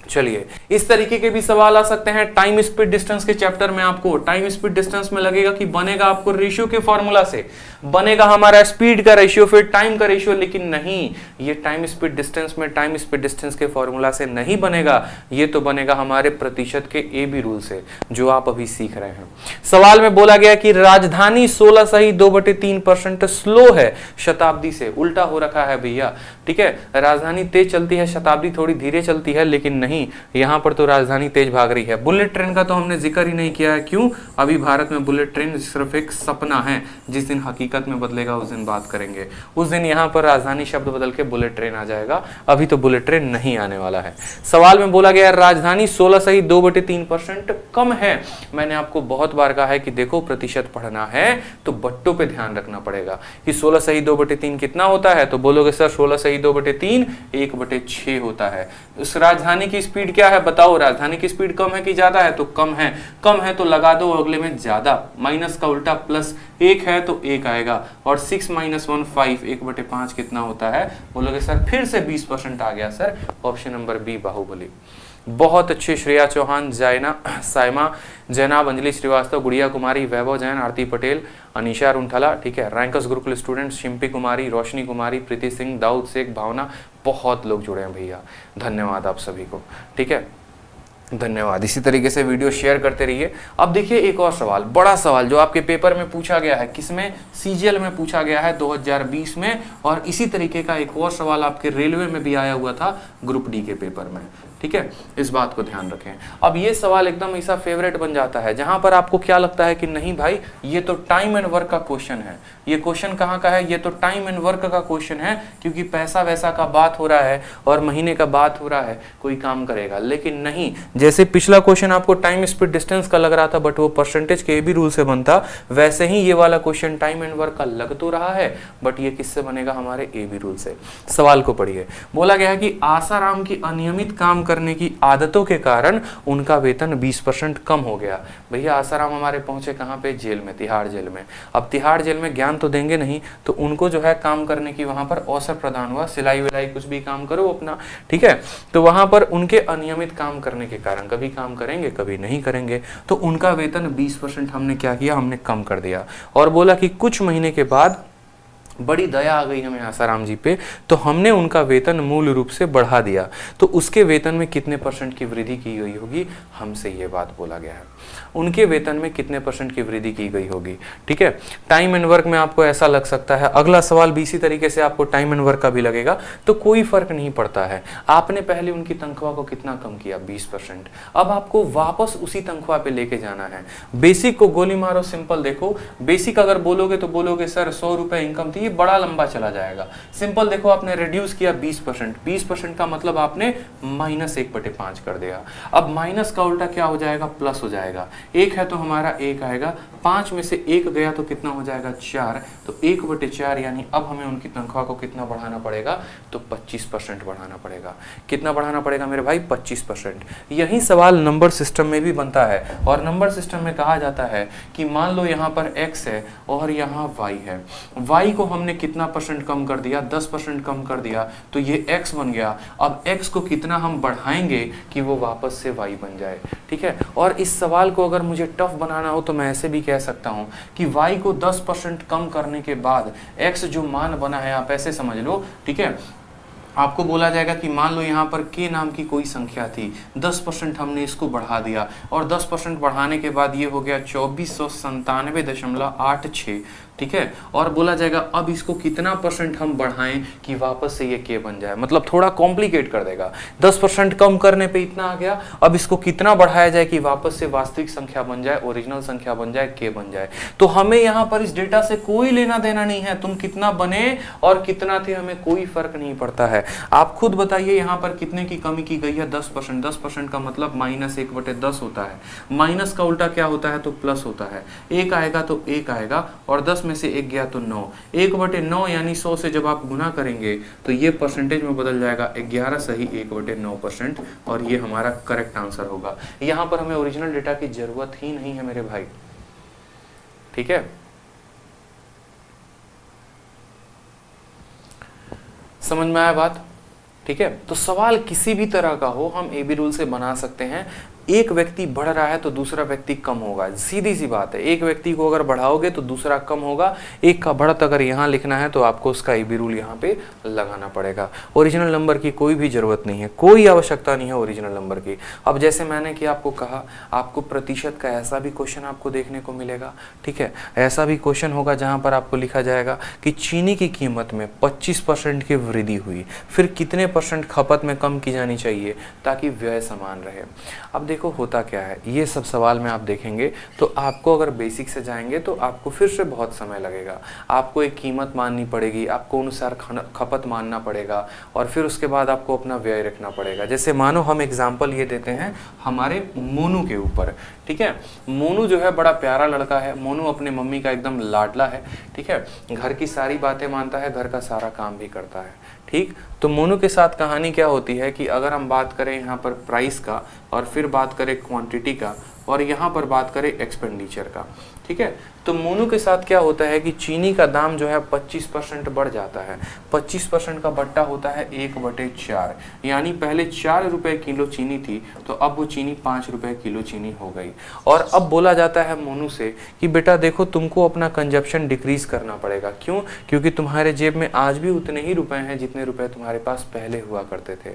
चलिए इस तरीके के भी सवाल आ सकते हैं। टाइम स्पीड डिस्टेंस के चैप्टर में आपको टाइम स्पीड डिस्टेंस में लगेगा कि बनेगा आपको रेशियो के फॉर्मूला से, बनेगा हमारा स्पीड का रेशियो फिर टाइम का रेशियो, लेकिन नहीं, ये टाइम स्पीड डिस्टेंस में टाइम स्पीड डिस्टेंस के फॉर्मूला से नहीं बनेगा, ये तो बनेगा हमारे प्रतिशत के ए बी रूल से जो आप अभी सीख रहे हैं। सवाल में बोला गया कि राजधानी 16 सही 2/3% स्लो है शताब्दी से। उल्टा हो रखा है भैया। ठीक है, राजधानी तेज चलती है, शताब्दी थोड़ी धीरे चलती है, लेकिन नहीं, यहां पर तो राजधानी तेज भाग रही है। बुलेट ट्रेन का तो हमने जिक्र ही नहीं किया है। क्यों? अभी भारत में बुलेट ट्रेन सिर्फ एक सपना है, जिस दिन हकीकत में बदलेगा उस दिन बात करेंगे। उस दिन यहां पर राजधानी शब्द बदल के बुलेट ट्रेन आ जाएगा, अभी तो बुलेट ट्रेन नहीं आने वाला है। सवाल में बोला गया राजधानी 16 सही 2/3% कम है। मैंने आपको बहुत बार कहा है कि देखो प्रतिशत पढ़ना है तो बट्टों पे ध्यान रखना पड़ेगा कि 16 सही 2/3 कितना होता है। तो बोलोगे सर 16 सही 2/3 1/6 होता है। उस राजधानी की स्पीड क्या है बताओ, राजधानी की स्पीड कम है कि ज्यादा है, तो कम है। कम है तो लगा दो अगले में ज्यादा, माइनस का उल्टा प्लस, 1 है तो 1 आएगा। और 6 - 1 5, 1/5 कितना होता है। बोलोगे सर फिर से 20% आ गया sir, option number B Baahubali. बहुत अच्छे श्रेया चौहान, जायना सायमा, जैनाब, अंजलि श्रीवास्तव, गुड़िया कुमारी, वैभव जैन, आरती पटेल, अनिशा रुंठला, ठीक है, रैंकस गुरुकुल स्टूडेंट्स, शिम्पी कुमारी, रोशनी कुमारी, प्रीति सिंह, दाऊद शेख, भावना, बहुत लोग जुड़े हैं भैया। धन्यवाद आप सभी को। ठीक है, धन्यवाद। इसी तरीके से वीडियो शेयर करते रहिए। अब देखिए एक और सवाल, बड़ा सवाल जो आपके पेपर में पूछा गया है, किसमें, सीजीएल में पूछा गया है 2020 में, और इसी तरीके का एक और सवाल आपके रेलवे में भी आया हुआ था ग्रुप डी के पेपर में। ठीक है, इस बात को ध्यान रखें। अब ये सवाल एकदम ऐसा फेवरेट बन जाता है जहां पर आपको क्या लगता है कि नहीं भाई ये तो टाइम एंड वर्क का क्वेश्चन है। ये क्वेश्चन कहाँ का है? ये तो टाइम एंड वर्क का क्वेश्चन है, क्योंकि पैसा वैसा का बात हो रहा है और महीने का बात हो रहा है, कोई काम करेगा। लेकिन नहीं, जैसे पिछला क्वेश्चन आपको टाइम स्पीड डिस्टेंस का लग रहा था बट वो परसेंटेज के एबी रूल से बनता, वैसे ही ये वाला क्वेश्चन टाइम एंड वर्क का लग तो रहा है बट ये किससे बनेगा? हमारे एबी रूल से। सवाल को पढ़िए, बोला गया है कि आसाराम की अनियमित काम करने की आदतों के कारण उनका वेतन 20% कम हो गया। भैया आसाराम हमारे पहुंचे कहाँ पे? जेल में, तिहाड़ जेल में। अब तिहाड़ जेल में ज्ञान तो देंगे नहीं, तो उनको जो है काम करने की वहां पर अवसर प्रदान हुआ, सिलाई विलाई कुछ भी काम करो अपना, ठीक है। तो वहां पर उनके अनियमित काम करने के कारण, कभी काम करेंगे कभी नहीं करेंगे, तो उनका वेतन 20% हमने क्या किया? हमने कम कर दिया। और बोला कि कुछ महीने के बाद बड़ी दया आ गई हमें आसाराम जी पे, तो हमने उनका वेतन मूल रूप से बढ़ा दिया। तो उसके वेतन में कितने % की वृद्धि की गई होगी? हमसे ये बात बोला गया है, उनके वेतन में कितने % की वृद्धि की गई होगी, ठीक है। टाइम एंड वर्क में आपको ऐसा लग सकता है, अगला सवाल भी इसी तरीके से आपको टाइम एंड वर्क का भी लगेगा, तो कोई फर्क नहीं पड़ता है। आपने पहले उनकी तनख्वाह को कितना कम किया? 20%। अब आपको वापस उसी तनख्वाह पे लेके जाना है। बेसिक को गोली मारो, सिंपल देखो, बेसिक अगर बोलोगे तो बोलोगे सर 100 रुपए इनकम थी, ये बड़ा लंबा चला जाएगा। सिंपल देखो, आपने रिड्यूस किया 20%, 20% का मतलब आपने -1/5 कर दिया। अब माइनस का उल्टा क्या हो जाएगा? प्लस हो जाएगा। एक है तो हमारा 1 आएगा, 5 में से 1 गया तो कितना हो जाएगा? 4। तो 1/4, यानी अब हमें उनकी तनख्वाह को कितना बढ़ाना पड़ेगा? तो 25% बढ़ाना पड़ेगा। कितना बढ़ाना पड़ेगा मेरे भाई? 25%। यही सवाल नंबर सिस्टम में भी बनता है, और नंबर सिस्टम में कहा जाता है कि मान लो यहाँ पर x है और यहाँ y है, y को हमने कितना % कम कर दिया? 10% कम कर दिया, तो ये x बन गया। अब x को कितना हम बढ़ाएंगे कि वो वापस से y बन जाए, ठीक है। और इस सवाल को अगर मुझे टफ बनाना हो तो मैं ऐसे भी कह सकता हूं कि y को 10% कम करने के बाद x जो मान बना है, आप ऐसे समझ लो, ठीक है। आपको बोला जाएगा कि मान लो यहाँ पर k नाम की कोई संख्या थी, 10% हमने इसको बढ़ा दिया, और 10% बढ़ाने के बाद ये हो गया 2497.86, ठीक है। और बोला जाएगा अब इसको कितना % हम बढ़ाएं कि वापस से ये k बन जाए, मतलब थोड़ा कॉम्प्लिकेट कर देगा। 10% कम करने पे इतना आ गया, अब इसको कितना बढ़ाया जाए कि वापस से वास्तविक संख्या बन जाए, ओरिजिनल संख्या बन जाए, k बन जाए। तो हमें यहाँ पर इस डेटा से कोई लेना देना नहीं है, तुम कितना बने और कितना थे हमें कोई फर्क नहीं पड़ता है। आप खुद बताइए यहाँ पर कितने की कमी की गई है? 10%। 10% का मतलब -1/10 होता है, माइनस का उल्टा क्या होता है? तो प्लस होता है। 1 आएगा तो 1 आएगा, और 10 में से 1 गया तो 9। 1/9 यानी 100 से जब आप गुना करेंगे तो ये परसेंटेज में बदल जाएगा 11 सही 1/9%, और ये हमारा करेक्ट आंसर होगा। यहाँ पर हमें ओरिजिनल डेटा की जरूरत ही नहीं है मेरे भाई, ठीक है। समझ में आया बात? ठीक है। तो सवाल किसी भी तरह का हो, हम एबी रूल से बना सकते हैं। एक व्यक्ति बढ़ रहा है तो दूसरा व्यक्ति कम होगा, सीधी सी बात है। एक व्यक्ति को अगर बढ़ाओगे तो दूसरा कम होगा। एक का बढ़त अगर यहाँ लिखना है तो आपको उसका एबी रूल यहाँ पे लगाना पड़ेगा। ओरिजिनल नंबर की कोई भी जरूरत नहीं है, कोई आवश्यकता नहीं है ओरिजिनल नंबर की। अब जैसे मैंने कि आपको कहा, आपको प्रतिशत का ऐसा भी क्वेश्चन आपको देखने को मिलेगा, ठीक है। ऐसा भी क्वेश्चन होगा जहाँ पर आपको लिखा जाएगा कि चीनी की कीमत में 25% की वृद्धि हुई, फिर कितने % खपत में कम की जानी चाहिए ताकि व्यय समान रहे। अब देखो होता क्या है, ये सब सवाल में आप देखेंगे तो आपको अगर बेसिक से जाएंगे तो आपको फिर से बहुत समय लगेगा। आपको एक कीमत माननी पड़ेगी, आपको अनुसार खपत मानना पड़ेगा, और फिर उसके बाद आपको अपना व्यय रखना पड़ेगा। जैसे मानो हम एग्जाम्पल ये देते हैं हमारे मोनू के ऊपर, ठीक है। मोनू जो है बड़ा प्यारा लड़का है, मोनू अपने मम्मी का एकदम लाडला है, ठीक है। घर की सारी बातें मानता है, घर का सारा काम भी करता है, ठीक। तो मोनू के साथ कहानी क्या होती है कि अगर हम बात करें यहाँ पर प्राइस का, और फिर बात करें क्वांटिटी का, और यहाँ पर बात करें एक्सपेंडिचर का, ठीक है। तो मोनू के साथ क्या होता है कि चीनी का दाम जो है 25% बढ़ जाता है। 25% का बट्टा होता है 1/4, यानी पहले 4 रुपए किलो चीनी थी तो अब वो चीनी 5 रुपए किलो चीनी हो गई। और अब बोला जाता है मोनू से कि बेटा देखो तुमको अपना कंजप्शन डिक्रीज करना पड़ेगा। क्यों? क्योंकि तुम्हारे जेब में आज भी उतने ही रुपए हैं जितने रुपए तुम्हारे तुम्हारे पास पहले हुआ करते थे,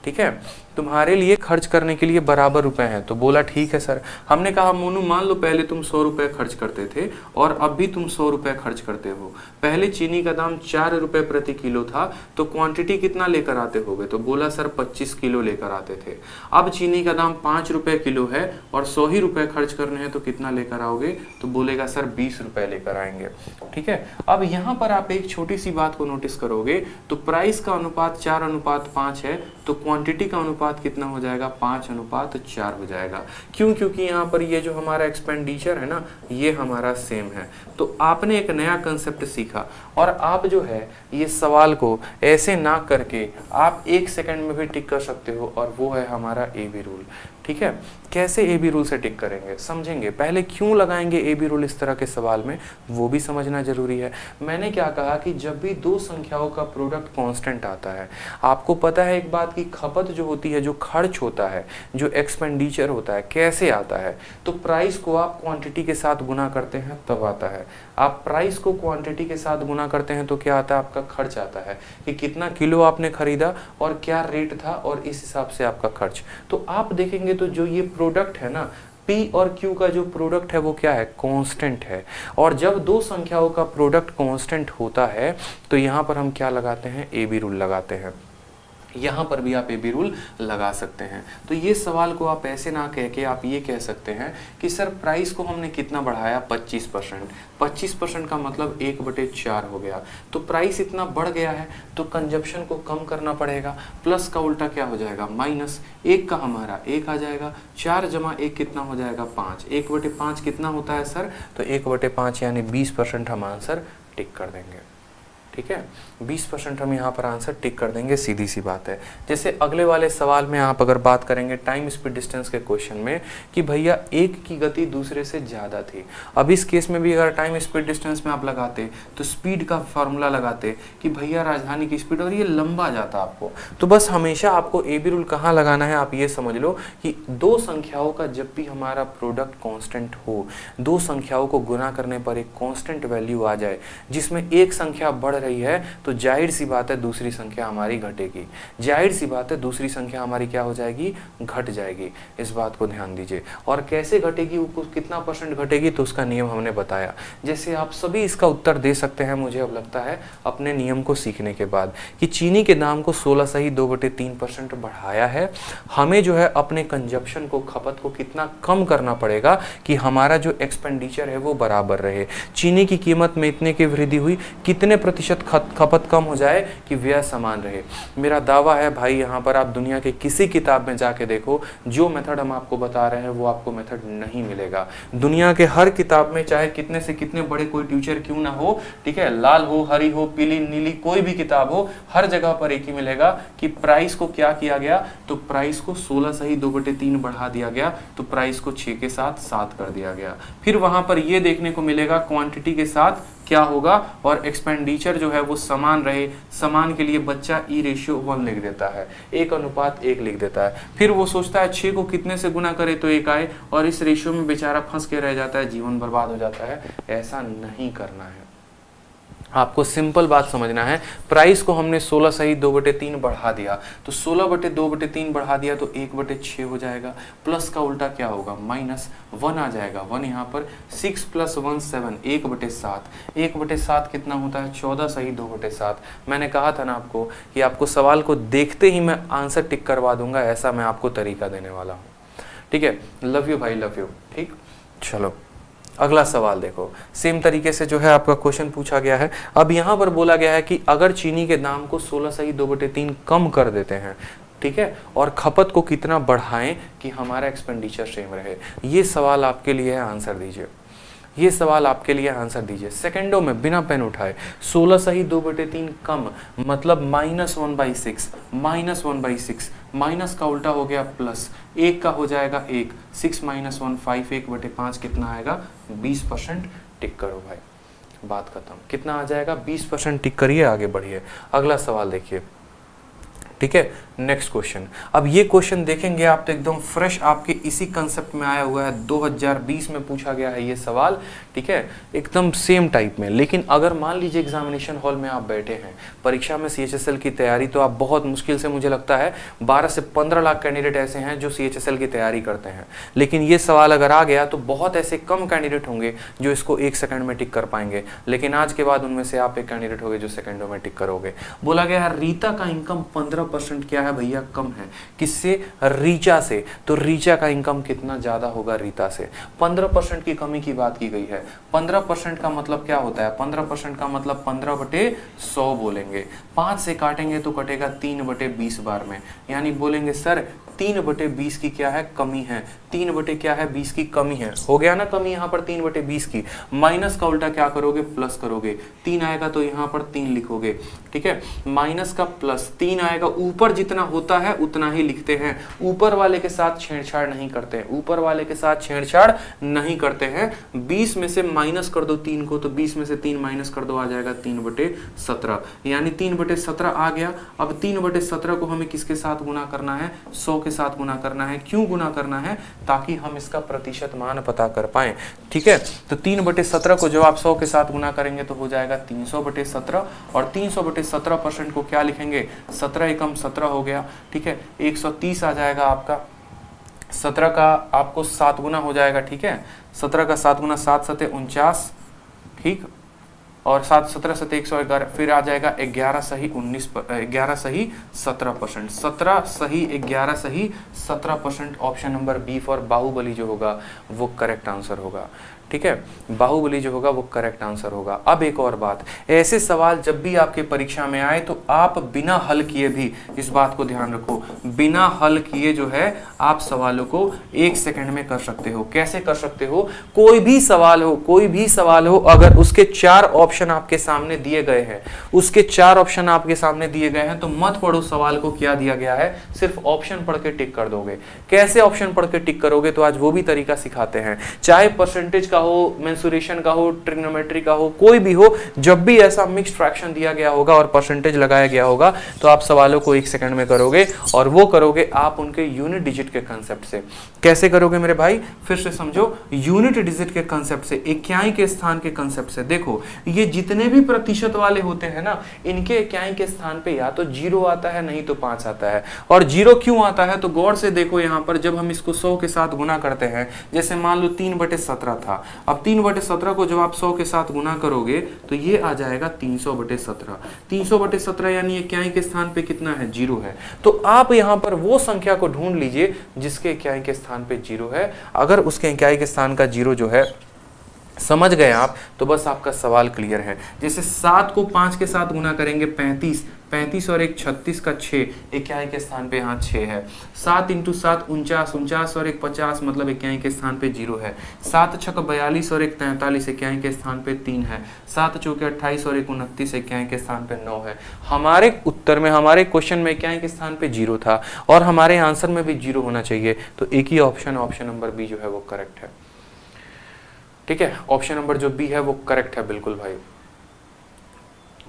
ठीक है, तुम्हारे लिए खर्च करने के लिए बराबर रुपए हैं। तो बोला ठीक है सर। हमने कहा मोनू मान लो पहले तुम 100 रुपये खर्च करते थे और अब भी तुम 100 रुपये खर्च करते हो। पहले चीनी का दाम 4 रुपये प्रति किलो था, तो क्वांटिटी कितना लेकर आते होगे? तो बोला सर 25 किलो लेकर आते थे। अब चीनी का दाम 5 रुपये किलो है और 100 ही रुपये खर्च करने हैं, तो कितना लेकर आओगे? तो बोलेगा सर 20 रुपये लेकर आएंगे, ठीक है। अब यहाँ पर आप एक छोटी सी बात को नोटिस करोगे तो प्राइस का अनुपात 4:5 है, तो क्वांटिटी का अनुपात कितना हो जाएगा? 5:4 हो जाएगा। क्यों? क्योंकि यहाँ पर ये जो हमारा एक्सपेंडिचर है ना, ये हमारा सेम है। तो आपने एक नया कंसेप्ट सीखा और आप जो है ये सवाल को ऐसे ना करके आप 1 सेकंड में भी टिक कर सकते हो, और वो है हमारा AB रूल, ठीक है। कैसे AB रूल से टिक करेंगे समझेंगे। पहले क्यों लगाएंगे AB रूल इस तरह के सवाल में, वो भी समझना जरूरी है। मैंने क्या कहा कि जब भी दो संख्याओं का प्रोडक्ट कांस्टेंट आता है, आपको पता है एक बात की खपत जो होती है, जो खर्च होता है, जो एक्सपेंडिचर होता है, कैसे आता है? तो प्राइस को आप क्वांटिटी के साथ गुना करते हैं तब आता है। आप प्राइस को क्वांटिटी के साथ गुना करते हैं तो क्या आता है? आपका खर्च आता है कि कितना किलो आपने खरीदा और क्या रेट था, और इस हिसाब से आपका खर्च। तो आप देखेंगे तो जो ये प्रोडक्ट है ना, P और Q का जो प्रोडक्ट है वो क्या है? कांस्टेंट है। और जब दो संख्याओं का प्रोडक्ट कांस्टेंट होता है तो यहाँ पर हम क्या लगाते हैं? AB रूल लगाते हैं। यहाँ पर भी आप AB रूल लगा सकते हैं। तो ये सवाल को आप ऐसे ना कह के आप ये कह सकते हैं कि सर प्राइस को हमने कितना बढ़ाया? 25%। 25% का मतलब 1/4 हो गया। तो प्राइस इतना बढ़ गया है तो कंजप्शन को कम करना पड़ेगा। प्लस का उल्टा क्या हो जाएगा? माइनस। 1 का हमारा 1 आ जाएगा। 4 + 1 कितना हो जाएगा? 5। 1/5 कितना होता है सर? तो 1/5 यानी 20% हम आंसर टिक कर देंगे, ठीक है। 20% हम यहाँ पर आंसर टिक कर देंगे, सीधी सी बात है। जैसे अगले वाले सवाल में आप अगर बात करेंगे टाइम स्पीड डिस्टेंस के क्वेश्चन में कि भैया एक की गति दूसरे से ज़्यादा थी। अब इस केस में भी अगर टाइम स्पीड डिस्टेंस में आप लगाते तो स्पीड का फॉर्मूला लगाते कि भैया राजधानी की स्पीड, और ये लंबा जाता आपको। तो बस हमेशा आपको AB रूल कहाँ लगाना है, आप ये समझ लो कि दो संख्याओं का जब भी हमारा प्रोडक्ट कॉन्स्टेंट हो, दो संख्याओं को गुना करने पर एक कॉन्स्टेंट वैल्यू आ जाए जिसमें एक संख्या बढ़ रही है, तो जाहिर सी बात है दूसरी संख्या हमारी घटेगी। जाहिर सी बात है दूसरी संख्या हमारी क्या हो जाएगी? घट जाएगी। इस बात को ध्यान दीजिए। और कैसे घटेगी, वो कितना % घटेगी, तो उसका नियम हमने बताया। जैसे आप सभी इसका उत्तर दे सकते हैं, मुझे अब लगता है अपने नियम को सीखने के बाद, कि चीनी के दाम को 16.2/3% बढ़ाया है। हमें जो है अपने कंजप्शन को, खपत को कितना कम करना पड़ेगा कि हमारा जो एक्सपेंडिचर है वो बराबर रहे। चीनी की कीमत में इतने की वृद्धि हुई, कितने % खपत कम हो जाए कि व्यय समान रहे। मेरा दावा है भाई, यहाँ पर आप दुनिया के किसी किताब में जाके देखो, जो मेथड हम आपको बता रहे हैं वो आपको मेथड नहीं मिलेगा। दुनिया के हर किताब में, चाहे कितने से कितने बड़े कोई टीचर क्यों ना हो, ठीक है, लाल हो, हरी हो, पीली, नीली, कोई भी किताब हो, हर जगह पर एक ही मिलेगा कि प्राइस को क्या किया गया, तो प्राइस को 16.2/3 बढ़ा दिया गया, तो प्राइस को 6 के साथ 7 कर दिया गया। फिर वहां पर यह देखने को मिलेगा क्वांटिटी के साथ क्या होगा, और एक्सपेंडिचर जो है वो समान रहे। समान के लिए बच्चा E/1 लिख देता है, 1:1 लिख देता है। फिर वो सोचता है 6 को कितने से गुना करे तो 1 आए, और इस रेशियो में बेचारा फंस के रह जाता है, जीवन बर्बाद हो जाता है। ऐसा नहीं करना है। आपको सिंपल बात समझना है। प्राइस को हमने 16.2/3 बढ़ा दिया, तो 16/2/3 बढ़ा दिया तो 1/6 हो जाएगा। प्लस का उल्टा क्या होगा? -1 आ जाएगा। 1 यहाँ पर 6 + 1 7, 1/7। 1/7 कितना होता है? 14.2/7। मैंने कहा था ना आपको कि आपको सवाल को देखते ही मैं आंसर टिक करवा दूंगा, ऐसा मैं आपको तरीका देने वाला हूँ, ठीक है। लव यू भाई, लव यू। ठीक, चलो अगला सवाल देखो। सेम तरीके से जो है आपका क्वेश्चन पूछा गया है। अब यहाँ पर बोला गया है कि अगर चीनी के दाम को 16.2/3 कम कर देते हैं, ठीक है, और खपत को कितना बढ़ाएं कि हमारा एक्सपेंडिचर सेम रहे। ये सवाल आपके लिए है, आंसर दीजिए। ये सवाल आपके लिए, आंसर दीजिए सेकंडों में, बिना पेन उठाए। 16.2/3 कम मतलब -1/6, -1/6, माइनस का उल्टा हो गया प्लस, 1 का हो जाएगा 1, 6 - 1 5, 1/5 कितना आएगा? 20%। टिक करो भाई, बात खत्म। कितना आ जाएगा? 20% टिक करिए, आगे बढ़िए। अगला सवाल देखिए, ठीक है। नेक्स्ट क्वेश्चन, अब ये क्वेश्चन देखेंगे आप तो एकदम फ्रेश आपके इसी कंसेप्ट में आया हुआ है, 2020 में पूछा गया है ये सवाल, ठीक है, एकदम सेम टाइप में। लेकिन अगर मान लीजिए एग्जामिनेशन हॉल में आप बैठे हैं, परीक्षा में CHSL की तैयारी, तो आप बहुत मुश्किल से, मुझे लगता है 12 से 15 लाख कैंडिडेट ऐसे हैं जो CHSL की तैयारी करते हैं। लेकिन ये सवाल अगर आ गया तो बहुत ऐसे कम कैंडिडेट होंगे जो इसको 1 सेकंड में टिक कर पाएंगे। लेकिन आज के बाद उनमें से आप एक कैंडिडेट होगे जो सेकंडों में टिक करोगे। बोला गया है रीता का इनकम 15% क्या है भैया, कम है। किससे? रीचा से। तो रीचा का इनकम कितना ज्यादा होगा रीता से? 15% की कमी की बात की गई है। 15% का मतलब क्या होता है? 15% का मतलब 15/100 बोलेंगे। 5 से काटेंगे तो कटेगा 3/20 बार में, यानी बोलेंगे सर 3/20 की क्या है? कमी है। 3 क्या है? 20 की कमी है। हो गया ना कमी यहाँ पर 3/20 की। माइनस का उल्टा क्या करोगे? प्लस करोगे। 3 आएगा तो यहाँ पर 3 लिखोगे, ठीक है। माइनस का प्लस 3 आएगा, ऊपर जितना होता है उतना ही लिखते हैं, ऊपर वाले के साथ छेड़छाड़ नहीं करते हैं, ऊपर वाले के साथ छेड़छाड़ नहीं करते हैं। 20 में से माइनस कर दो 3 को, तो 20 में से 3 माइनस कर दो, आ जाएगा 3/17, यानी 3/17 आ गया। अब 3/17 को हमें किसके साथ गुना करना है? 100 के साथ गुना करना है। क्यों गुना करना है? ताकि हम इसका प्रतिशत मान पता कर पाए, ठीक है। तो 3/17 को जब आप 100 के साथ गुना करेंगे तो हो जाएगा 300/17, और 300/17% को क्या लिखेंगे? 17 एकम 17 हो गया, ठीक है। 130 आ जाएगा आपका। 17 का आपको 7 गुना हो जाएगा, ठीक है। 17 का 7 गुना, 7 7 49, ठीक, और 7 17 7 111, फिर आ जाएगा 11 सही 19, 11 सही 17%, 17 सही 11 सही 17%। Option number B for Baahubali जो होगा वो करेक्ट आंसर होगा, ठीक है। बाहुबली जो होगा वो करेक्ट आंसर होगा। अब एक और बात, ऐसे सवाल जब भी आपके परीक्षा में आए तो आप बिना हल किए भी, इस बात को ध्यान रखो, बिना हल किए जो है आप सवालों को 1 सेकंड में कर सकते हो। कैसे कर सकते हो? कोई भी सवाल हो, कोई भी सवाल हो, अगर उसके 4 ऑप्शन आपके सामने दिए गए हैं, उसके 4 ऑप्शन आपके सामने दिए गए हैं, तो मत पढ़ो सवाल को क्या दिया गया है, सिर्फ ऑप्शन पढ़ के टिक कर दोगे। कैसे ऑप्शन पढ़ के टिक करोगे? तो आज वो भी तरीका सिखाते हैं। चाहे परसेंटेज का हो, मेंसुरेशन का हो, ट्रिग्नोमेट्री का हो, कोई भी हो, जब भी ऐसा मिक्स्ड फ्रैक्शन दिया गया होगा और परसेंटेज लगाया गया होगा तो आप सवालों को 1 सेकंड में करोगे, और वो करोगे आप उनके यूनिट डिजिट के कांसेप्ट से। कैसे करोगे मेरे भाई? फिर से समझो, यूनिट डिजिट के कांसेप्ट से, इकाई के स्थान के कांसेप्ट से। देखो ये जितने भी प्रतिशत वाले होते हैं ना, इनके इकाई के स्थान पे या तो 0 आता है, नहीं तो 5 आता है। और 0 क्यों आता है? तो गौर से देखो, यहाँ पर जब हम इसको 100 के साथ गुना करते हैं, जैसे मान लो 3/17 था, अब 3/17 को जब आप 100 के साथ गुना करोगे तो ये आ जाएगा 300/17। 300/17 यानी इकाई के स्थान पे कितना है? 0 है। तो आप यहाँ पर वो संख्या को ढूंढ लीजिए जिसके इकाई के स्थान पे 0 है। अगर उसके इकाई के स्थान का 0 जो है समझ गए आप, तो बस आपका सवाल क्लियर है। जैसे 7 को 5 के साथ गुना करेंगे 35, 35 और 1 36 का 6, इकाई के स्थान पे यहाँ 6 है। 7 × 7 49, 49 और 1 50, मतलब इकाई के स्थान पे 0 है। 7 6 42 और 1 43, इकाई के स्थान पे 3 है। 7 चौके 28 और 1 29, इकाई के स्थान पे 9 है। हमारे उत्तर में, हमारे क्वेश्चन में इकाई के स्थान पे 0 था, और हमारे आंसर में भी 0 होना चाहिए। तो एक ही ऑप्शन, ऑप्शन नंबर बी जो है वो करेक्ट है, ठीक है। ऑप्शन नंबर जो बी है वो करेक्ट है, बिल्कुल भाई,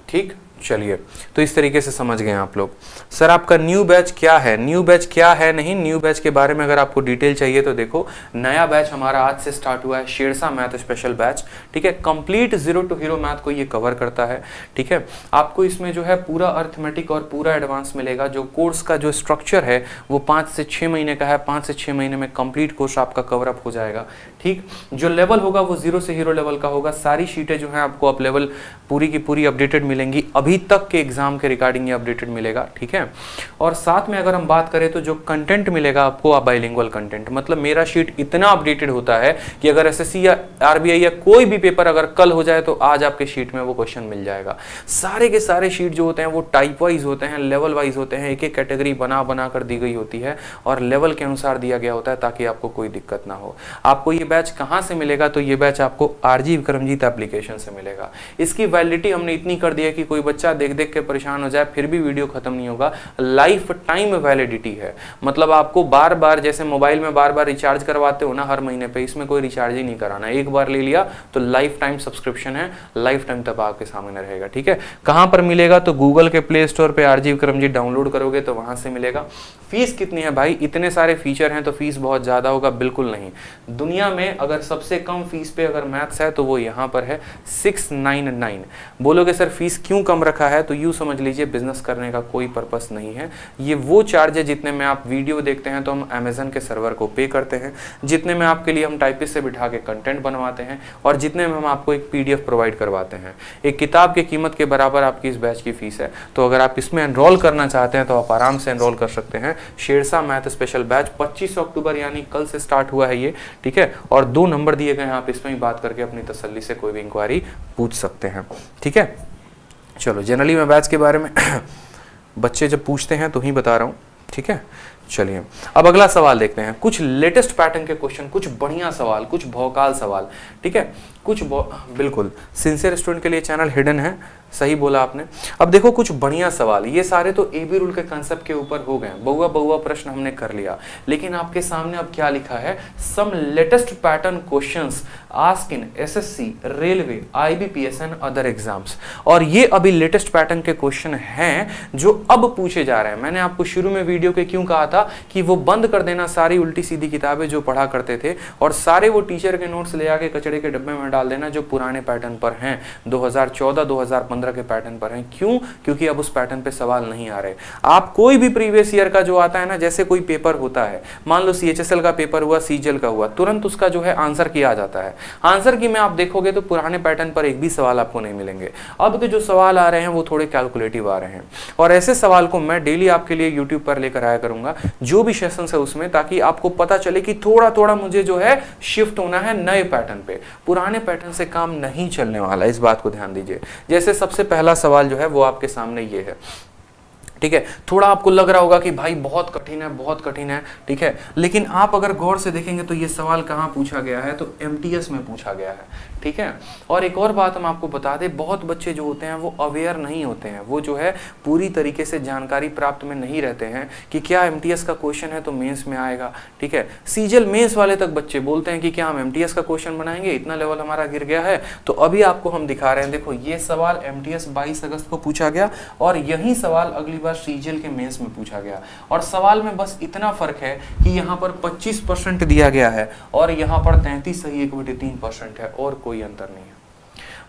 ठीक। चलिए, तो इस तरीके से समझ गए आप लोग। सर आपका न्यू बैच क्या है? न्यू बैच क्या है? नहीं, न्यू बैच के बारे में अगर आपको डिटेल चाहिए तो देखो, नया बैच हमारा आज से स्टार्ट हुआ है, शेरशाह मैथ स्पेशल बैच, ठीक है। कंप्लीट 0 to हीरो मैथ को ये कवर करता है, ठीक है। आपको इसमें जो है पूरा अर्थमेटिक और पूरा एडवांस मिलेगा। जो कोर्स का जो स्ट्रक्चर है वो 5 से 6 महीने का है। 5 से 6 महीने में कंप्लीट कोर्स आपका कवर अप हो जाएगा, ठीक। जो लेवल होगा वो 0 से हीरो लेवल का होगा। सारी शीटें जो है आपको अप लेवल पूरी की पूरी अपडेटेड मिलेंगी, अभी तक के एग्जाम के रिगार्डिंग ये अपडेटेड मिलेगा, ठीक है। और साथ में अगर हम बात करें तो जो कंटेंट मिलेगा आपको, आप बाइलिंगुअल कंटेंट, मतलब मेरा शीट इतना अपडेटेड होता है कि अगर एसएससी या आरबीआई या कोई भी पेपर अगर कल हो जाए तो आज आपके शीट में वो क्वेश्चन मिल जाएगा। सारे के सारे शीट जो होते हैं वो टाइप वाइज होते हैं, लेवल वाइज होते हैं, एक एक कैटेगरी बना कर दी गई होती है और लेवल के अनुसार दिया गया होता है ताकि आपको कोई दिक्कत ना हो। आपको ये बैच कहाँ से मिलेगा? तो ये बैच आपको आरजी विक्रमजीत एप्लीकेशन से मिलेगा। इसकी वैलिडिटी हमने इतनी कर दी है कि कोई बच्चा देख देख के परेशान हो जाए फिर भी वीडियो खत्म नहीं होगा। लाइफ टाइम वैलिडिटी है, मतलब आपको बार बार, जैसे मोबाइल में बार बार रिचार्ज करवाते हो ना हर महीने पे, इसमें कोई रिचार्ज ही नहीं कराना, एक बार ले लिया तो लाइफ टाइम सब्सक्रिप्शन है, लाइफ टाइम तब आपके सामने रहेगा। ठीक है, कहाँ पर मिलेगा? तो गूगल के प्ले स्टोर पे आरजी विक्रमजीत डाउनलोड करोगे तो वहां से मिलेगा। फीस कितनी है भाई? इतने सारे फीचर हैं तो फीस बहुत ज्यादा होगा? बिल्कुल नहीं। दुनिया में अगर सबसे कम फीस पे अगर मैथ्स है तो वो यहाँ पर है 699। बोलोगे सर फीस क्यों कम रखा है? तो यूँ समझ लीजिए बिजनेस करने का कोई पर्पस नहीं है। ये वो चार्ज है जितने में आप वीडियो देखते हैं तो हम अमेजन के सर्वर को पे करते हैं, जितने में आपके लिए हम टाइपिस्ट से बिठा के कंटेंट बनवाते हैं, और जितने में हम आपको एक PDF प्रोवाइड करवाते हैं। एक किताब की कीमत के बराबर आपकी इस बैच की फीस है। तो अगर आप इसमें एनरोल करना चाहते हैं तो आप आराम से एनरोल कर सकते हैं। शेरशाह मैथ स्पेशल बैच 25 अक्टूबर यानी कल से स्टार्ट हुआ है ये। ठीक है, और 2 नंबर दिए गए हैं, आप इसमें ही बात करके अपनी तसल्ली से कोई भी इंक्वायरी पूछ सकते हैं। ठीक है, चलो जनरली मैं बैच के बारे में बच्चे जब पूछते हैं तो ही बता रहा हूँ। ठीक है, चलिए अब अगला सवाल देखते हैं। कुछ लेटेस्ट पैटर्न के क्वेश्चन, कुछ बढ़िया सवाल, कुछ भौकाल सवाल। ठीक है, कुछ बिल्कुल सिंसियर स्टूडेंट के लिए चैनल हिडन है, सही बोला आपने। अब देखो कुछ बढ़िया सवाल, ये सारे तो AB रूल के कंसेप्ट के ऊपर हो गए। बहुआ बहुआ प्रश्न हमने कर लिया, लेकिन आपके सामने अब क्या लिखा है? Some latest pattern questions asked in SSC, railway, IBPS and other exams. और ये अभी लेटेस्ट पैटर्न के क्वेश्चन हैं जो अब पूछे जा रहे हैं। मैंने आपको शुरू में वीडियो के क्यों कहा था कि वो बंद कर देना सारी उल्टी सीधी किताबें जो पढ़ा करते थे, और सारे वो टीचर के नोट्स ले आके कचड़े के डब्बे में डाल देना जो पुराने पैटर्न पर हैं, 2014-2015 के पैटर्न पर हैं। क्यों? क्योंकि अब उस पैटर्न पे सवाल नहीं आ रहे। आप कोई भी प्रीवियस ईयर का जो आता है ना, जैसे कोई पेपर होता है, मान लो CHSL का पेपर हुआ, CGL का हुआ, तुरंत उसका जो है आंसर किया जाता है। आंसर की में आप देखोगे तो पुराने पैटर्न पर एक भी सवाल आपको नहीं मिलेंगे। अब के जो सवाल आ रहे हैं वो थोड़े कैलकुलेटिव आ रहे हैं, और ऐसे सवाल को मैं डेली आपके लिए यूट्यूब पर लेकर आया करूंगा, जो भी सेशंस है उसमें, ताकि आपको पता चले कि थोड़ा थोड़ा मुझे जो है शिफ्ट होना है नए पैटर्न पे। पुराने पैटर्न से काम नहीं चलने वाला, इस बात को ध्यान दीजिए। जैसे सबसे पहला सवाल जो है वो आपके सामने ये है। ठीक है, थोड़ा आपको लग रहा होगा कि भाई बहुत कठिन है, बहुत कठिन है। ठीक है, लेकिन आप अगर गौर से देखेंगे तो ये सवाल कहाँ पूछा गया है? तो MTS में पूछा गया है। ठीक है, और एक और बात हम आपको बता दें, बहुत बच्चे जो होते हैं वो अवेयर नहीं होते हैं, वो जो है पूरी तरीके से जानकारी प्राप्त में नहीं रहते हैं कि क्या MTS का क्वेश्चन है तो मेंस में आएगा। ठीक है, CGL मेंस वाले तक बच्चे बोलते हैं कि क्या हम MTS का क्वेश्चन बनाएंगे, इतना लेवल हमारा गिर गया है। तो अभी आपको हम दिखा रहे हैं, देखो ये सवाल MTS 22 अगस्त को पूछा गया, और यही सवाल अगली बार CGL के मेंस में पूछा गया। और सवाल में बस इतना फर्क है कि यहाँ पर 25% दिया गया है और यहाँ पर 33 सही 1/3% है, और कोई अंतर नहीं है।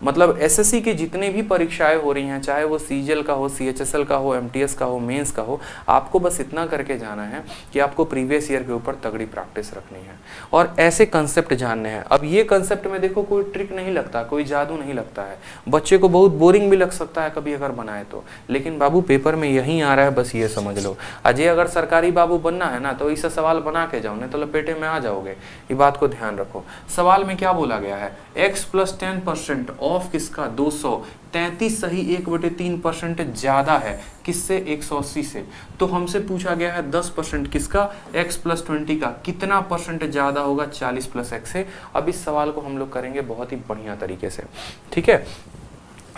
मतलब SSC की जितनी भी परीक्षाएं हो रही हैं, चाहे वो CGL का हो, CHSL का हो, MTS का हो, मेंस का हो, आपको बस इतना करके जाना है कि आपको प्रीवियस ईयर के ऊपर तगड़ी प्रैक्टिस रखनी है और ऐसे कंसेप्ट जानने हैं। अब ये कंसेप्ट में देखो कोई ट्रिक नहीं लगता, कोई जादू नहीं लगता है। बच्चे को बहुत बोरिंग भी लग सकता है कभी अगर बनाए तो, लेकिन बाबू पेपर में यही आ रहा है, बस ये समझ लो। अजय अगर सरकारी बाबू बनना है ना तो ऐसा सवाल बना के जाओ, नहीं तो लपेटे में आ जाओगे। ये बात को ध्यान रखो। सवाल में क्या बोला गया है? x + 10% ऑफ किसका? 200। 33 सही 1/3% ज्यादा है किससे? 180 से। तो हमसे पूछा गया है 10% किसका? x + 20 का। कितना परसेंट ज्यादा होगा? 40 + x से। अब इस सवाल को हम लोग करेंगे बहुत ही बढ़िया तरीके से। ठीक है,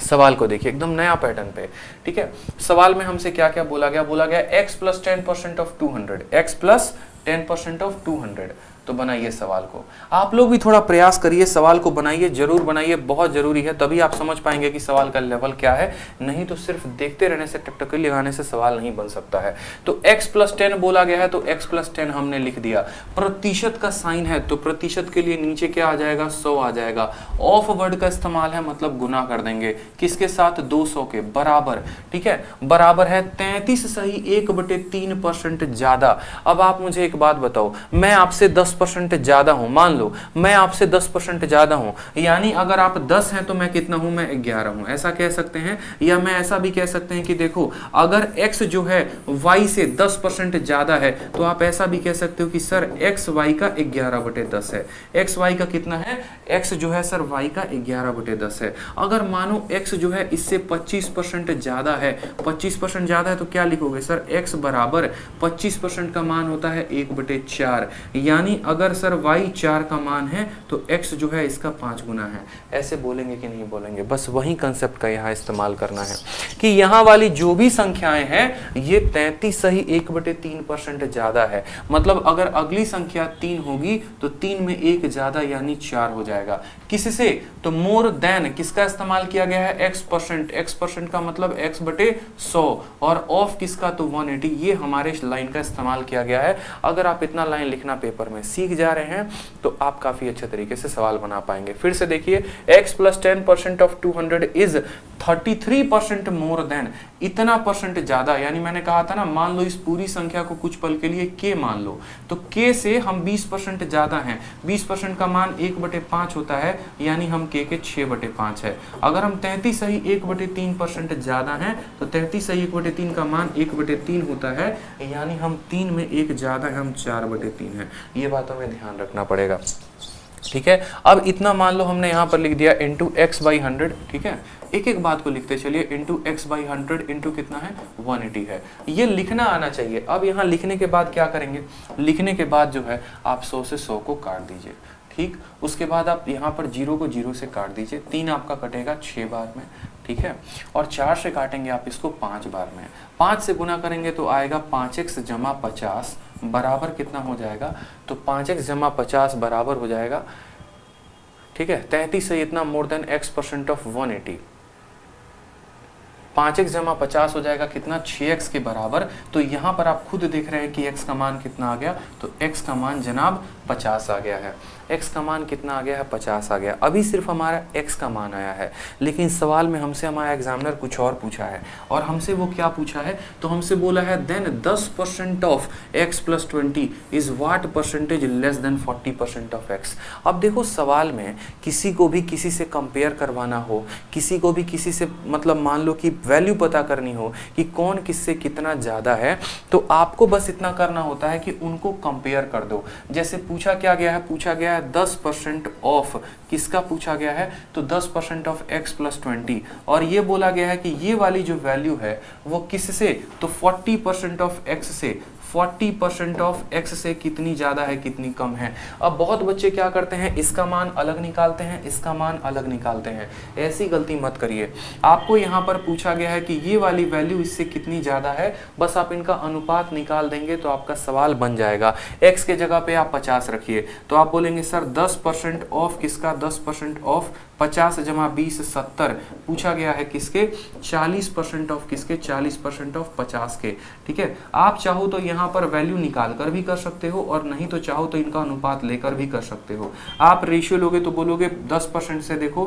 सवाल को देखिए एकदम नया पैटर्न पे। ठीक है, सवाल में हमसे क्या क्या बोला गया? बोला गया x + 10% ऑफ 200, x + 10% ऑफ 200। तो बनाइए सवाल को। आप लोग भी थोड़ा प्रयास करिए, सवाल को बनाइए, जरूर बनाइए, बहुत जरूरी है, तभी आप समझ पाएंगे कि सवाल का लेवल क्या है। नहीं तो सिर्फ देखते रहने से, टकटकी लगाने से सवाल नहीं बन सकता है। तो x + 10 बोला गया है तो x + 10 हमने लिख दिया। प्रतिशत का साइन है तो प्रतिशत के लिए नीचे क्या आ जाएगा? 100 आ जाएगा। ऑफ वर्ड का इस्तेमाल है मतलब गुना कर देंगे, किसके साथ? 200 के बराबर। ठीक है, बराबर है 33 सही 1/3% ज्यादा। अब आप मुझे एक बात बताओ, मैं आपसे 10% ज्यादा हूं, मान लो मैं आपसे 10% ज्यादा हूं, यानी अगर आप 10 हैं तो मैं कितना हूं? मैं 11 हूं। ऐसा कह सकते हैं, या मैं ऐसा भी कह सकते हैं कि देखो अगर x जो है y से 10% ज्यादा है तो आप ऐसा भी कह सकते हो कि सर x y का 11/10 है। x y का कितना है? x जो है सर y का 11/10 है। अगर मानो x जो है इससे 25% ज्यादा है, 25% ज्यादा है तो क्या लिखोगे? सर x बराबर 25% का मान होता है 1/4, यानी अगर सर y 4 का मान है तो x जो है इसका 5 गुना है। ऐसे बोलेंगे कि नहीं बोलेंगे? बस वही कंसेप्ट का यहाँ इस्तेमाल करना है कि यहाँ वाली जो भी संख्याएं हैं ये 33 सही 1/3% ज्यादा है। मतलब अगर अगली संख्या 3 होगी तो 3 में 1 ज्यादा यानी 4 हो जाएगा। किससे? तो मोर देन किसका इस्तेमाल किया गया है? x% का मतलब x/100 और ऑफ किसका? तो 180। ये हमारे लाइन का इस्तेमाल किया गया है। अगर आप इतना लाइन लिखना पेपर में सीख जा रहे हैं तो आप काफी अच्छे तरीके से सवाल बना पाएंगे। फिर से देखिए, x + 10% of 200 is 33% more than, इतना परसेंट ज्यादा। यानी मैंने कहा था ना, मान लो इस पूरी संख्या को कुछ पल के लिए k मान लो, तो k से हम 20% ज्यादा हैं। 20% का मान 1/5 होता है, यानी हम k के 6/5 है। अगर हम 33 सही 1/3% ज्यादा हैं तो 33 सही 1/3 का मान 1/3 होता है, यानी हम 3 में 1 ज्यादा है, हम 4/3 है। ये बातों में ध्यान रखना पड़ेगा, ठीक है। अब इतना मान लो हमने यहाँ पर लिख दिया इंटू x/100, ठीक है। एक एक बात को लिखते चलिए, इंटू x/100 इंटू कितना है? 180 है। ये लिखना आना चाहिए। अब यहाँ लिखने के बाद क्या करेंगे? लिखने के बाद जो है आप 100 से 100 को काट दीजिए, ठीक। उसके बाद आप यहाँ पर 0 को 0 से काट दीजिए। 3 आपका कटेगा 6 बार में, ठीक है। और 4 से काटेंगे आप इसको 5 बार में। 5 से गुना करेंगे तो आएगा 5x + 50 बराबर कितना हो जाएगा? तो 5x + 50 बराबर हो जाएगा, ठीक है, 33 से इतना more than x% of 180। 5x + 50 हो जाएगा कितना? 6x के बराबर। तो यहाँ पर आप खुद देख रहे हैं कि x का मान कितना आ गया? तो x का मान जनाब 50 आ गया है। x का मान कितना आ गया है? 50 आ गया। अभी सिर्फ हमारा x का मान आया है, लेकिन सवाल में हमसे हमारा एग्जामिनर कुछ और पूछा है। और हमसे वो क्या पूछा है? तो हमसे बोला है then 10% of x + 20 is what percentage less than 40% of x। अब देखो, सवाल में किसी को भी किसी से कंपेयर करवाना हो, किसी को भी किसी से मतलब मान लो कि वैल्यू पता करनी हो कि कौन किससे कितना ज़्यादा है, तो आपको बस इतना करना होता है कि उनको कंपेयर कर दो। जैसे पूछा क्या गया है? पूछा गया है 10% ऑफ किसका पूछा गया है? तो 10% ऑफ x + 20, और ये बोला गया है कि ये वाली जो वैल्यू है वो किससे? तो 40% ऑफ x से। 40% ऑफ x से कितनी ज़्यादा है, कितनी कम है। अब बहुत बच्चे क्या करते हैं? इसका मान अलग निकालते हैं, इसका मान अलग निकालते हैं। ऐसी गलती मत करिए। आपको यहाँ पर पूछा गया है कि ये वाली वैल्यू इससे कितनी ज़्यादा है, बस आप इनका अनुपात निकाल देंगे तो आपका सवाल बन जाएगा। x के जगह पे आप 50 रखिए, तो आप बोलेंगे सर 10% ऑफ किसका? 10% ऑफ 50 + 20 70। पूछा गया है किसके? 40% ऑफ किसके? 40% ऑफ 50 के, ठीक है। आप चाहो तो यहाँ पर वैल्यू निकाल कर भी कर सकते हो, और नहीं तो चाहो तो इनका अनुपात लेकर भी कर सकते हो। आप रेशियो लोगे तो बोलोगे 10% से देखो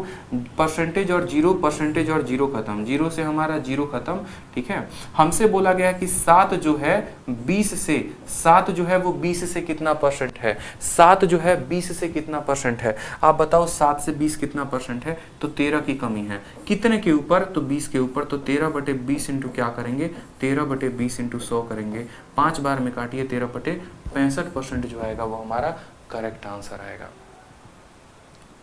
परसेंटेज और 0 खत्म, 0 से हमारा 0 खत्म, ठीक है। हमसे बोला गया कि 7 जो है 20 से, 7 जो है वो 20 से कितना परसेंट है? 7 जो है 20 से कितना परसेंट है? आप बताओ 7 से 20 कितना परसेंट है? तो 13 की कमी है। कितने के ऊपर? तो 20 के ऊपर। तो 13/20 इंटू क्या करेंगे? 13/20 इंटू 100 करेंगे। 5 बार में काटिए, 13/65% जो आएगा वो हमारा करेक्ट आंसर आएगा,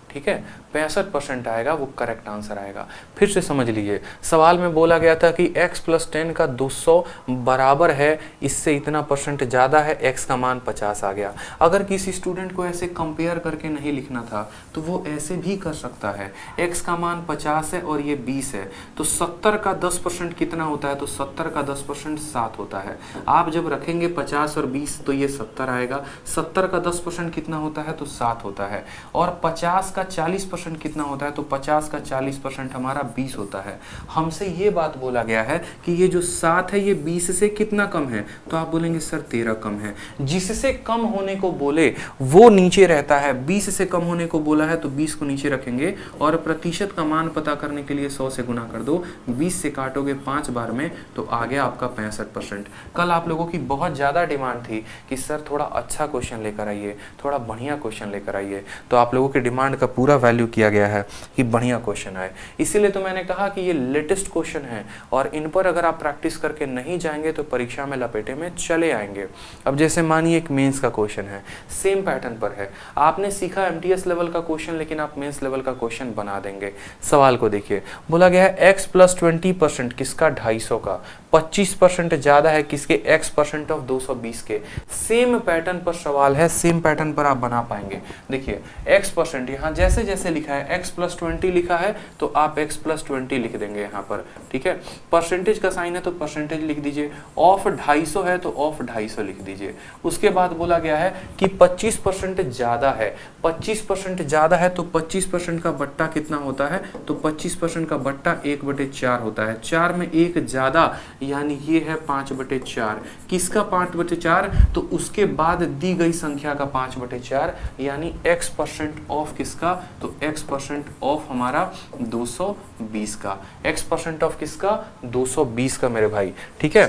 ठीक है। 65% आएगा, वो करेक्ट आंसर आएगा। फिर से समझ लीजिए, सवाल में बोला गया था कि x + 10 का 200 बराबर है, इससे इतना परसेंट ज़्यादा है, x का मान 50 आ गया। अगर किसी स्टूडेंट को ऐसे कंपेयर करके नहीं लिखना था तो वो ऐसे भी कर सकता है। x का मान 50 है और ये 20 है, तो 70 का 10% कितना होता है? तो 70 का 10% 7 होता है। आप जब रखेंगे 50 और 20 तो ये 70 आएगा। 70 का 10% कितना होता है? तो 7 होता है। और 50 का 40% कितना होता है? तो 50 का 40% हमारा 20 होता है। हमसे ये बात बोला गया है कि ये जो 7 है ये 20 से कितना कम है? तो आप बोलेंगे सर 13 कम है। जिससे कम होने को बोले वो नीचे रहता है। 20 से कम होने को बोला है तो 20 को नीचे रखेंगे, और प्रतिशत का मान पता करने के लिए 100 से गुना कर दो। 20 से काटोगे 5 बार में तो आ गया आपका 65%। कल आप लोगों की बहुत ज़्यादा डिमांड थी कि सर थोड़ा अच्छा क्वेश्चन लेकर आइए, थोड़ा बढ़िया क्वेश्चन लेकर आइए, तो आप लोगों की डिमांड का पूरा वैल्यू किया गया है कि बढ़िया क्वेश्चन आए। इसीलिए तो मैंने कहा कि ये लेटेस्ट क्वेश्चन है और इन पर अगर आप प्रैक्टिस करके नहीं जाएंगे तो परीक्षा में लपेटे में चले आएंगे। अब जैसे मानिए एक मेंस का क्वेश्चन है, सेम पैटर्न पर है, आपने सीखा एमटीएस लेवल का क्वेश्चन लेकिन आप मेंस लेवल का क्वेश्चन बना देंगे। सवाल को देखिए, बोला गया है x प्लस 20% किसका 250 का, 25% ज्यादा है किसके x परसेंट ऑफ 220 के। सेम पैटर्न पर सवाल है, सेम पैटर्न पर आप बना पाएंगे। देखिए x परसेंट यहाँ जैसे जैसे लिखा है x प्लस 20 लिखा है तो आप x प्लस 20 लिख देंगे यहाँ पर, ठीक है। परसेंटेज का साइन है तो परसेंटेज लिख दीजिए, ऑफ 250 है तो ऑफ 250 लिख दीजिए। उसके बाद बोला गया है कि 25% ज्यादा है, 25% ज्यादा है तो 25% का बट्टा कितना होता है, तो 25% का बट्टा 1/4 होता है। 4 में 1 ज्यादा यानी ये है 5/4। किसका 5/4, तो उसके बाद दी गई संख्या का 5/4 यानी x परसेंट ऑफ किसका, तो x परसेंट ऑफ हमारा 220 का, x परसेंट ऑफ किसका 220 का मेरे भाई, ठीक है।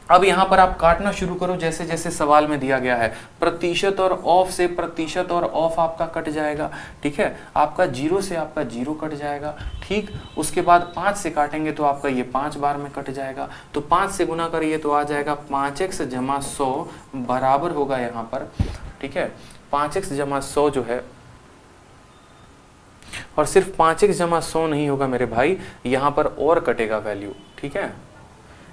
अब यहाँ पर आप काटना शुरू करो जैसे जैसे सवाल में दिया गया है, प्रतिशत और ऑफ से प्रतिशत और ऑफ आपका कट जाएगा, ठीक है। आपका 0 से आपका 0 कट जाएगा, ठीक। उसके बाद 5 से काटेंगे तो आपका ये 5 बार में कट जाएगा, तो 5 से गुना करिए तो आ जाएगा 5x जमा 100 बराबर होगा यहाँ पर, ठीक है। 5x जमा 100 जो है, और सिर्फ 5x जमा 100 नहीं होगा मेरे भाई, यहाँ पर और कटेगा वैल्यू, ठीक है।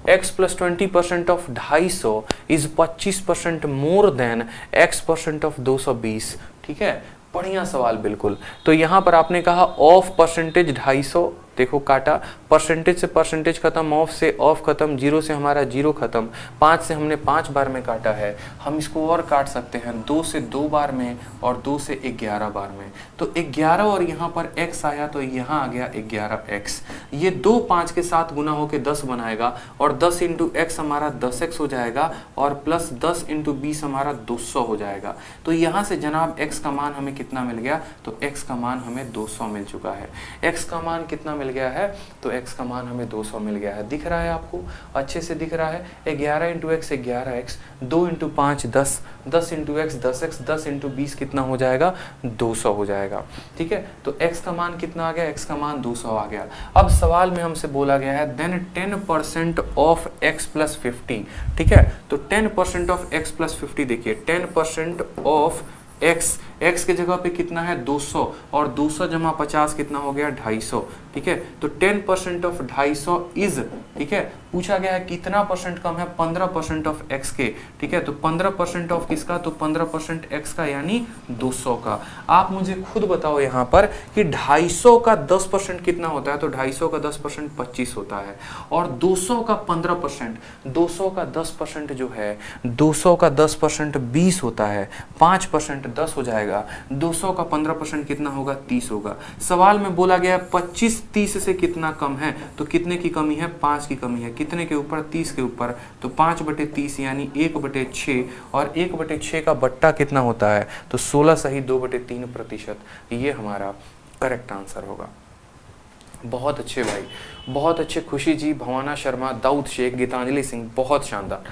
x plus 20% of 250 is 25% more than x percent of 220, ठीक है। बढ़िया सवाल बिल्कुल। तो यहाँ पर आपने कहा ऑफ परसेंटेज 250, देखो काटा, परसेंटेज से परसेंटेज खत्म, ऑफ से ऑफ खत्म, 0 से हमारा 0 खत्म, 5 से हमने 5 बार में काटा है। हम इसको और काट सकते हैं 2 से 2 बार में और 2 से 11 बार में, तो 11 और यहाँ पर x आया तो यहाँ आ गया 11x। ये 2 5 के साथ गुना होके 10 बनाएगा और 10 इंटू x हमारा 10x हो जाएगा और प्लस 10 इंटू 20 हमारा 200 हो जाएगा। तो यहाँ से जनाब x का मान हमें कितना मिल गया, तो x का मान हमें 200 मिल चुका है। x का मान कितना मिल गया है, तो x का मान हमें 200 मिल गया है। दिख रहा है आपको, अच्छे से दिख रहा है। 11 into x 11x, 2 into 5 10, 10 into x 10x, 10 into 20 कितना हो जाएगा, 200 हो जाएगा, ठीक है। तो x का मान कितना आ गया, x का मान 200 आ गया। अब सवाल में हमसे बोला गया है देन 10% ऑफ x प्लस 50, ठीक है। तो 10% ऑफ x प्लस 50, देखिए 10% ऑफ x के जगह पे कितना है 200 और 200 जमा 50 कितना हो गया 250, ठीक है। तो 10% ऑफ 250 इज, ठीक है, पूछा गया है कितना परसेंट कम है, 15% ऑफ x के, ठीक है। तो 15% ऑफ किसका, तो 15% x का यानी 200 का। आप मुझे खुद बताओ यहाँ पर कि 250 का 10% कितना होता है, तो 250 का 10% 25 होता है और 200 का 15%, 200 का 10% जो है, 200 का 10% 20 होता है, 5% 10 हो जाएगा, 200 का 15% कितना होगा 30 होगा। सवाल में बोला गया है 25 30 से कितना कम है, तो कितने की कमी है, 5 की कमी है। कितने के ऊपर, 30 के ऊपर, तो 5/30 यानी 1/6 और 1/6 का बट्टा कितना होता है, तो 16 सही 2/3%। ये हमारा करेक्ट आंसर होगा। बहुत अच्छे भाई, बहुत अच्छे। खुशी जी, भवाना शर्मा, दाऊद शेख, गीतांजलि सिंह, बहुत शानदार,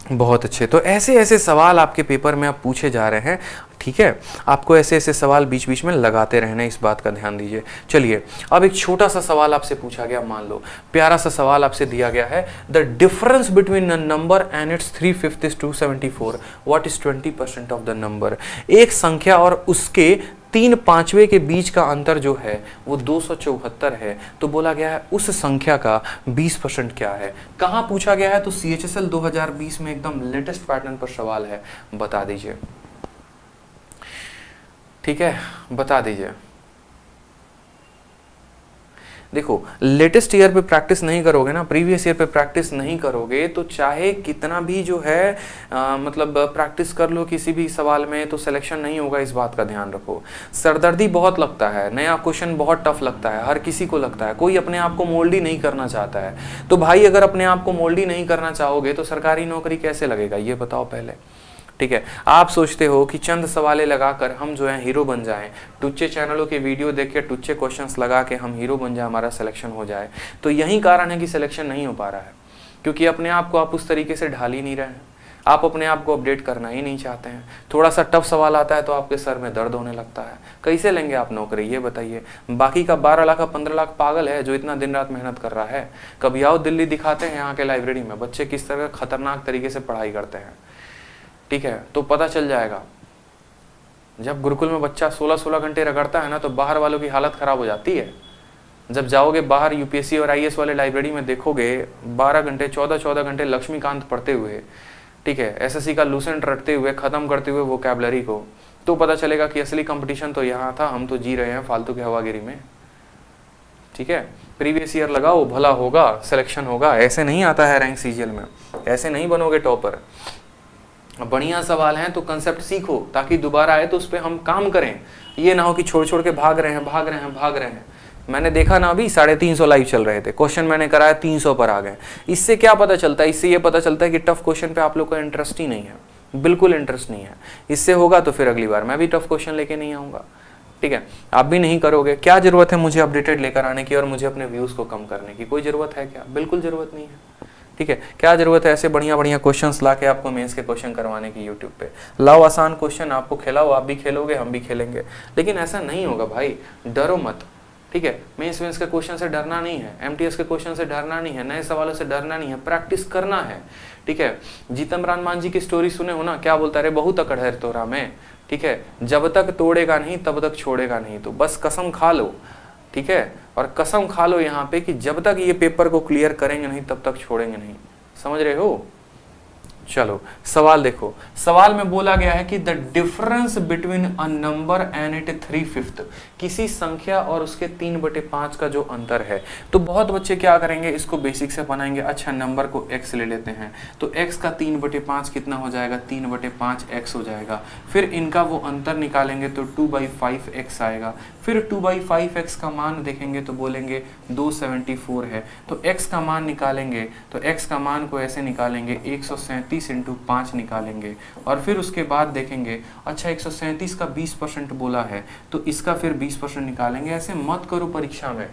बहुत अच्छे। तो ऐसे ऐसे सवाल आपके पेपर में आप पूछे जा रहे हैं, ठीक है। आपको ऐसे ऐसे सवाल बीच बीच में लगाते रहना, इस बात का ध्यान दीजिए। चलिए अब एक छोटा सा सवाल आपसे पूछा गया, मान लो प्यारा सा सवाल आपसे दिया गया है, the difference between a number and it's 3/5 is 274, what is 20% of the number. एक संख्या और उसके 3/5 के बीच का अंतर जो है वो 274 है, तो बोला गया है उस संख्या का 20% क्या है। कहाँ पूछा गया है, तो CHSL 2020 में एकदम लेटेस्ट पैटर्न पर सवाल है, बता दीजिए, ठीक है, बता दीजिए। देखो लेटेस्ट ईयर पे प्रैक्टिस नहीं करोगे ना, प्रीवियस ईयर पे प्रैक्टिस नहीं करोगे तो चाहे कितना भी जो है मतलब प्रैक्टिस कर लो किसी भी सवाल में, तो सिलेक्शन नहीं होगा, इस बात का ध्यान रखो। सरदर्दी बहुत लगता है, नया क्वेश्चन बहुत टफ लगता है, हर किसी को लगता है, कोई अपने आप को मोल्डी नहीं करना चाहता है। तो भाई अगर अपने आप को मोल्डी नहीं करना चाहोगे तो सरकारी नौकरी कैसे लगेगा, ये बताओ पहले, ठीक है। आप सोचते हो कि चंद सवालें लगाकर हम जो है हीरो बन जाएं, टुच्चे चैनलों के वीडियो देख के टुच्चे क्वेश्चंस लगा के हम हीरो बन जाए, हमारा सिलेक्शन हो जाए, तो यही कारण है कि सिलेक्शन नहीं हो पा रहा है, क्योंकि अपने आप को आप उस तरीके से ढाल ही नहीं रहे हैं। आप अपने आप को अपडेट करना ही नहीं चाहते हैं। थोड़ा सा टफ सवाल आता है तो आपके सर में दर्द होने लगता है। कैसे लेंगे आप नौकरी, ये बताइए। बाकी का 12 लाख 15 लाख पागल है जो इतना दिन रात मेहनत कर रहा है। कभी आओ दिल्ली, दिखाते हैं यहाँ के लाइब्रेरी में बच्चे किस तरह खतरनाक तरीके से पढ़ाई करते हैं, ठीक है, तो पता चल जाएगा। जब गुरुकुल में बच्चा 16-16 घंटे रगड़ता है ना, तो बाहर वालों की हालत खराब हो जाती है। जब जाओगे बाहर यूपीएससी और आईएएस वाले लाइब्रेरी में, देखोगे 12 घंटे 14-14 घंटे लक्ष्मीकांत पढ़ते हुए, ठीक है, एसएससी का लूसेंट रटते हुए, खत्म करते हुए वोकैबुलरी को, तो पता चलेगा कि असली कंपटीशन तो यहाँ था, हम तो जी रहे हैं फालतू की हवागिरी में, ठीक है। प्रीवियस ईयर लगाओ, भला होगा, सिलेक्शन होगा। ऐसे नहीं आता है रैंक सीजीएल में, ऐसे नहीं बनोगे टॉपर। बढ़िया सवाल हैं तो कंसेप्ट सीखो, ताकि दोबारा आए तो उस पर हम काम करें। ये ना हो कि छोड़ छोड़ के भाग रहे हैं। मैंने देखा ना, अभी 350 लाइव चल रहे थे, क्वेश्चन मैंने कराया 300 पर आ गए। इससे क्या पता चलता है? इससे ये पता चलता है कि टफ क्वेश्चन पे आप लोग का इंटरेस्ट ही नहीं है, बिल्कुल इंटरेस्ट नहीं है। इससे होगा तो फिर अगली बार मैं भी टफ क्वेश्चन लेके नहीं आऊँगा, ठीक है। आप भी नहीं करोगे। क्या जरूरत है मुझे अपडेटेड लेकर आने की और मुझे अपने व्यूज़ को कम करने की? कोई ज़रूरत है क्या? बिल्कुल ज़रूरत नहीं है, ठीक है। क्या जरूरत है ऐसे बढ़िया बढ़िया क्वेश्चंस ला के आपको मेंस के क्वेश्चन करवाने की यूट्यूब पे? लाओ आसान क्वेश्चन, आपको खिलाओ, आप भी खेलोगे, हम भी खेलेंगे। लेकिन ऐसा नहीं होगा भाई, डरो मत, ठीक है। मेंस के क्वेश्चन से डरना नहीं है, एमटीएस के क्वेश्चन से डरना नहीं है, नए सवालों से डरना नहीं है, प्रैक्टिस करना है, ठीक है। जीतमरान मान जी की स्टोरी सुने हो ना, क्या बोलता है? बहुत अकड़ है तोरा में, ठीक है, जब तक तोड़ेगा नहीं तब तक छोड़ेगा नहीं। तो बस कसम खा लो, ठीक है, और कसम खा लो यहाँ पे कि जब तक ये पेपर को क्लियर करेंगे नहीं तब तक छोड़ेंगे नहीं। समझ रहे हो? चलो सवाल देखो। सवाल में बोला गया है कि the difference between a number and it 3/5, किसी संख्या और उसके 3/5 का जो अंतर है। तो बहुत बच्चे क्या करेंगे, इसको बेसिक से बनाएंगे। अच्छा, नंबर को x ले लेते हैं, तो x का 3/5 कितना हो जाएगा? 3/5 x हो जाएगा। फिर इनका वो अंतर निकालेंगे तो 2/5x आएगा। फिर 2/5x का मान देखेंगे तो बोलेंगे 274 है। तो x का मान निकालेंगे तो x का मान को ऐसे निकालेंगे 137 × 5 निकालेंगे। और फिर उसके बाद देखेंगे, अच्छा 137 का 20% बोला है तो इसका फिर 20% निकालेंगे। ऐसे मत करो परीक्षा में,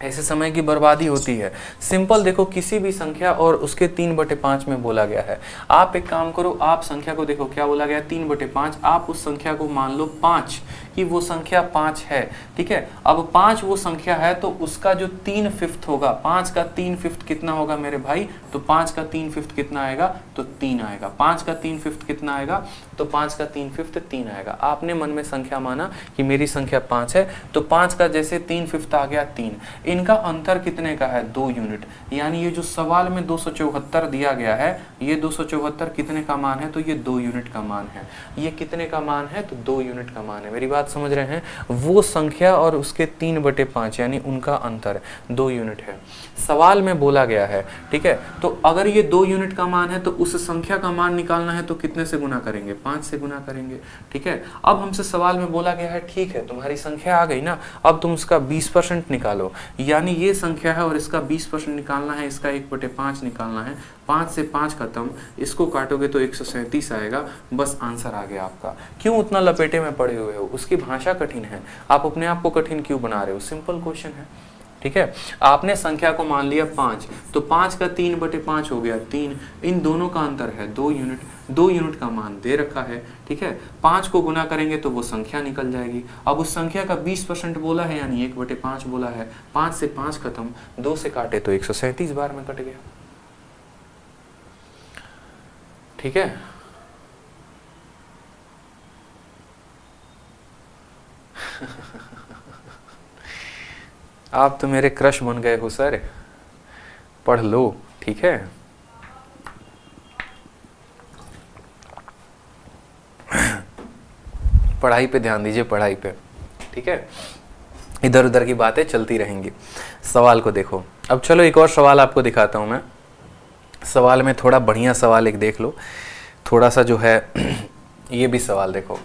ऐसे समय की बर्बादी होती है। सिंपल देखो, किसी भी संख्या और उसके 3/5 में बोला गया है। आप एक काम करो, आप संख्या को देखो, क्या बोला गया? 3/5। आप उस संख्या को मान लो 5, कि वो संख्या 5 है, ठीक है। अब 5 वो संख्या है तो उसका जो 3/5 होगा, 5 का 3/5 कितना होगा मेरे भाई? तो 5 का 3/5 कितना आएगा? तो 3 आएगा। 5 का 3/5 कितना आएगा? तो 5 का 3/5 3 आएगा। आपने मन में संख्या माना कि मेरी संख्या 5 है, तो 5 का जैसे 3/5 आ गया 3। इनका अंतर कितने का है? 2 यूनिट। यानी ये जो सवाल में 274 दिया गया है, ये 274 कितने का मान है? तो ये 2 यूनिट का मान है। ये कितने का मान है? तो 2 यूनिट का मान है। मेरी बात समझ रहे हैं? वो संख्या और उसके 3/5 यानी उनका अंतर 2 यूनिट है, सवाल में बोला गया है, ठीक है। तो अगर ये 2 यूनिट का मान है तो उस संख्या का मान निकालना है तो कितने से गुना करेंगे? 5 से गुना करेंगे, ठीक है। अब हमसे सवाल में बोला गया है, ठीक है तुम्हारी संख्या आ गई ना, अब तुम उसका 20% निकालो। यानी ये संख्या है और इसका 20% निकालना है, इसका 1/5 निकालना है। 5 से 5 खत्म, इसको काटोगे तो 137 आएगा। बस आंसर आ गया आपका। क्यों उतना लपेटे में पड़े हुए हो? उसकी भाषा कठिन है, आप अपने आप को कठिन क्यों बना रहे हो? सिंपल क्वेश्चन है, ठीक है। आपने संख्या को मान लिया 5, तो 5 का 3/5 हो गया 3। इन दोनों का अंतर है 2 यूनिट। 2 यूनिट का मान दे रखा है, ठीक है। 5 को गुना करेंगे तो वो संख्या निकल जाएगी। अब उस संख्या का 20% बोला है यानी 1/5 बोला है। 5 से 5 खत्म, 2 से काटे तो 137 बार में कट गया, ठीक है। आप तो मेरे क्रश बन गए हो सर, पढ़ लो, ठीक है। पढ़ाई पे ध्यान दीजिए, पढ़ाई पे, ठीक है। इधर उधर की बातें चलती रहेंगी। सवाल को देखो। अब चलो एक और सवाल आपको दिखाता हूं मैं। सवाल में थोड़ा बढ़िया सवाल एक देख लो, थोड़ा सा जो है ये भी सवाल देखो।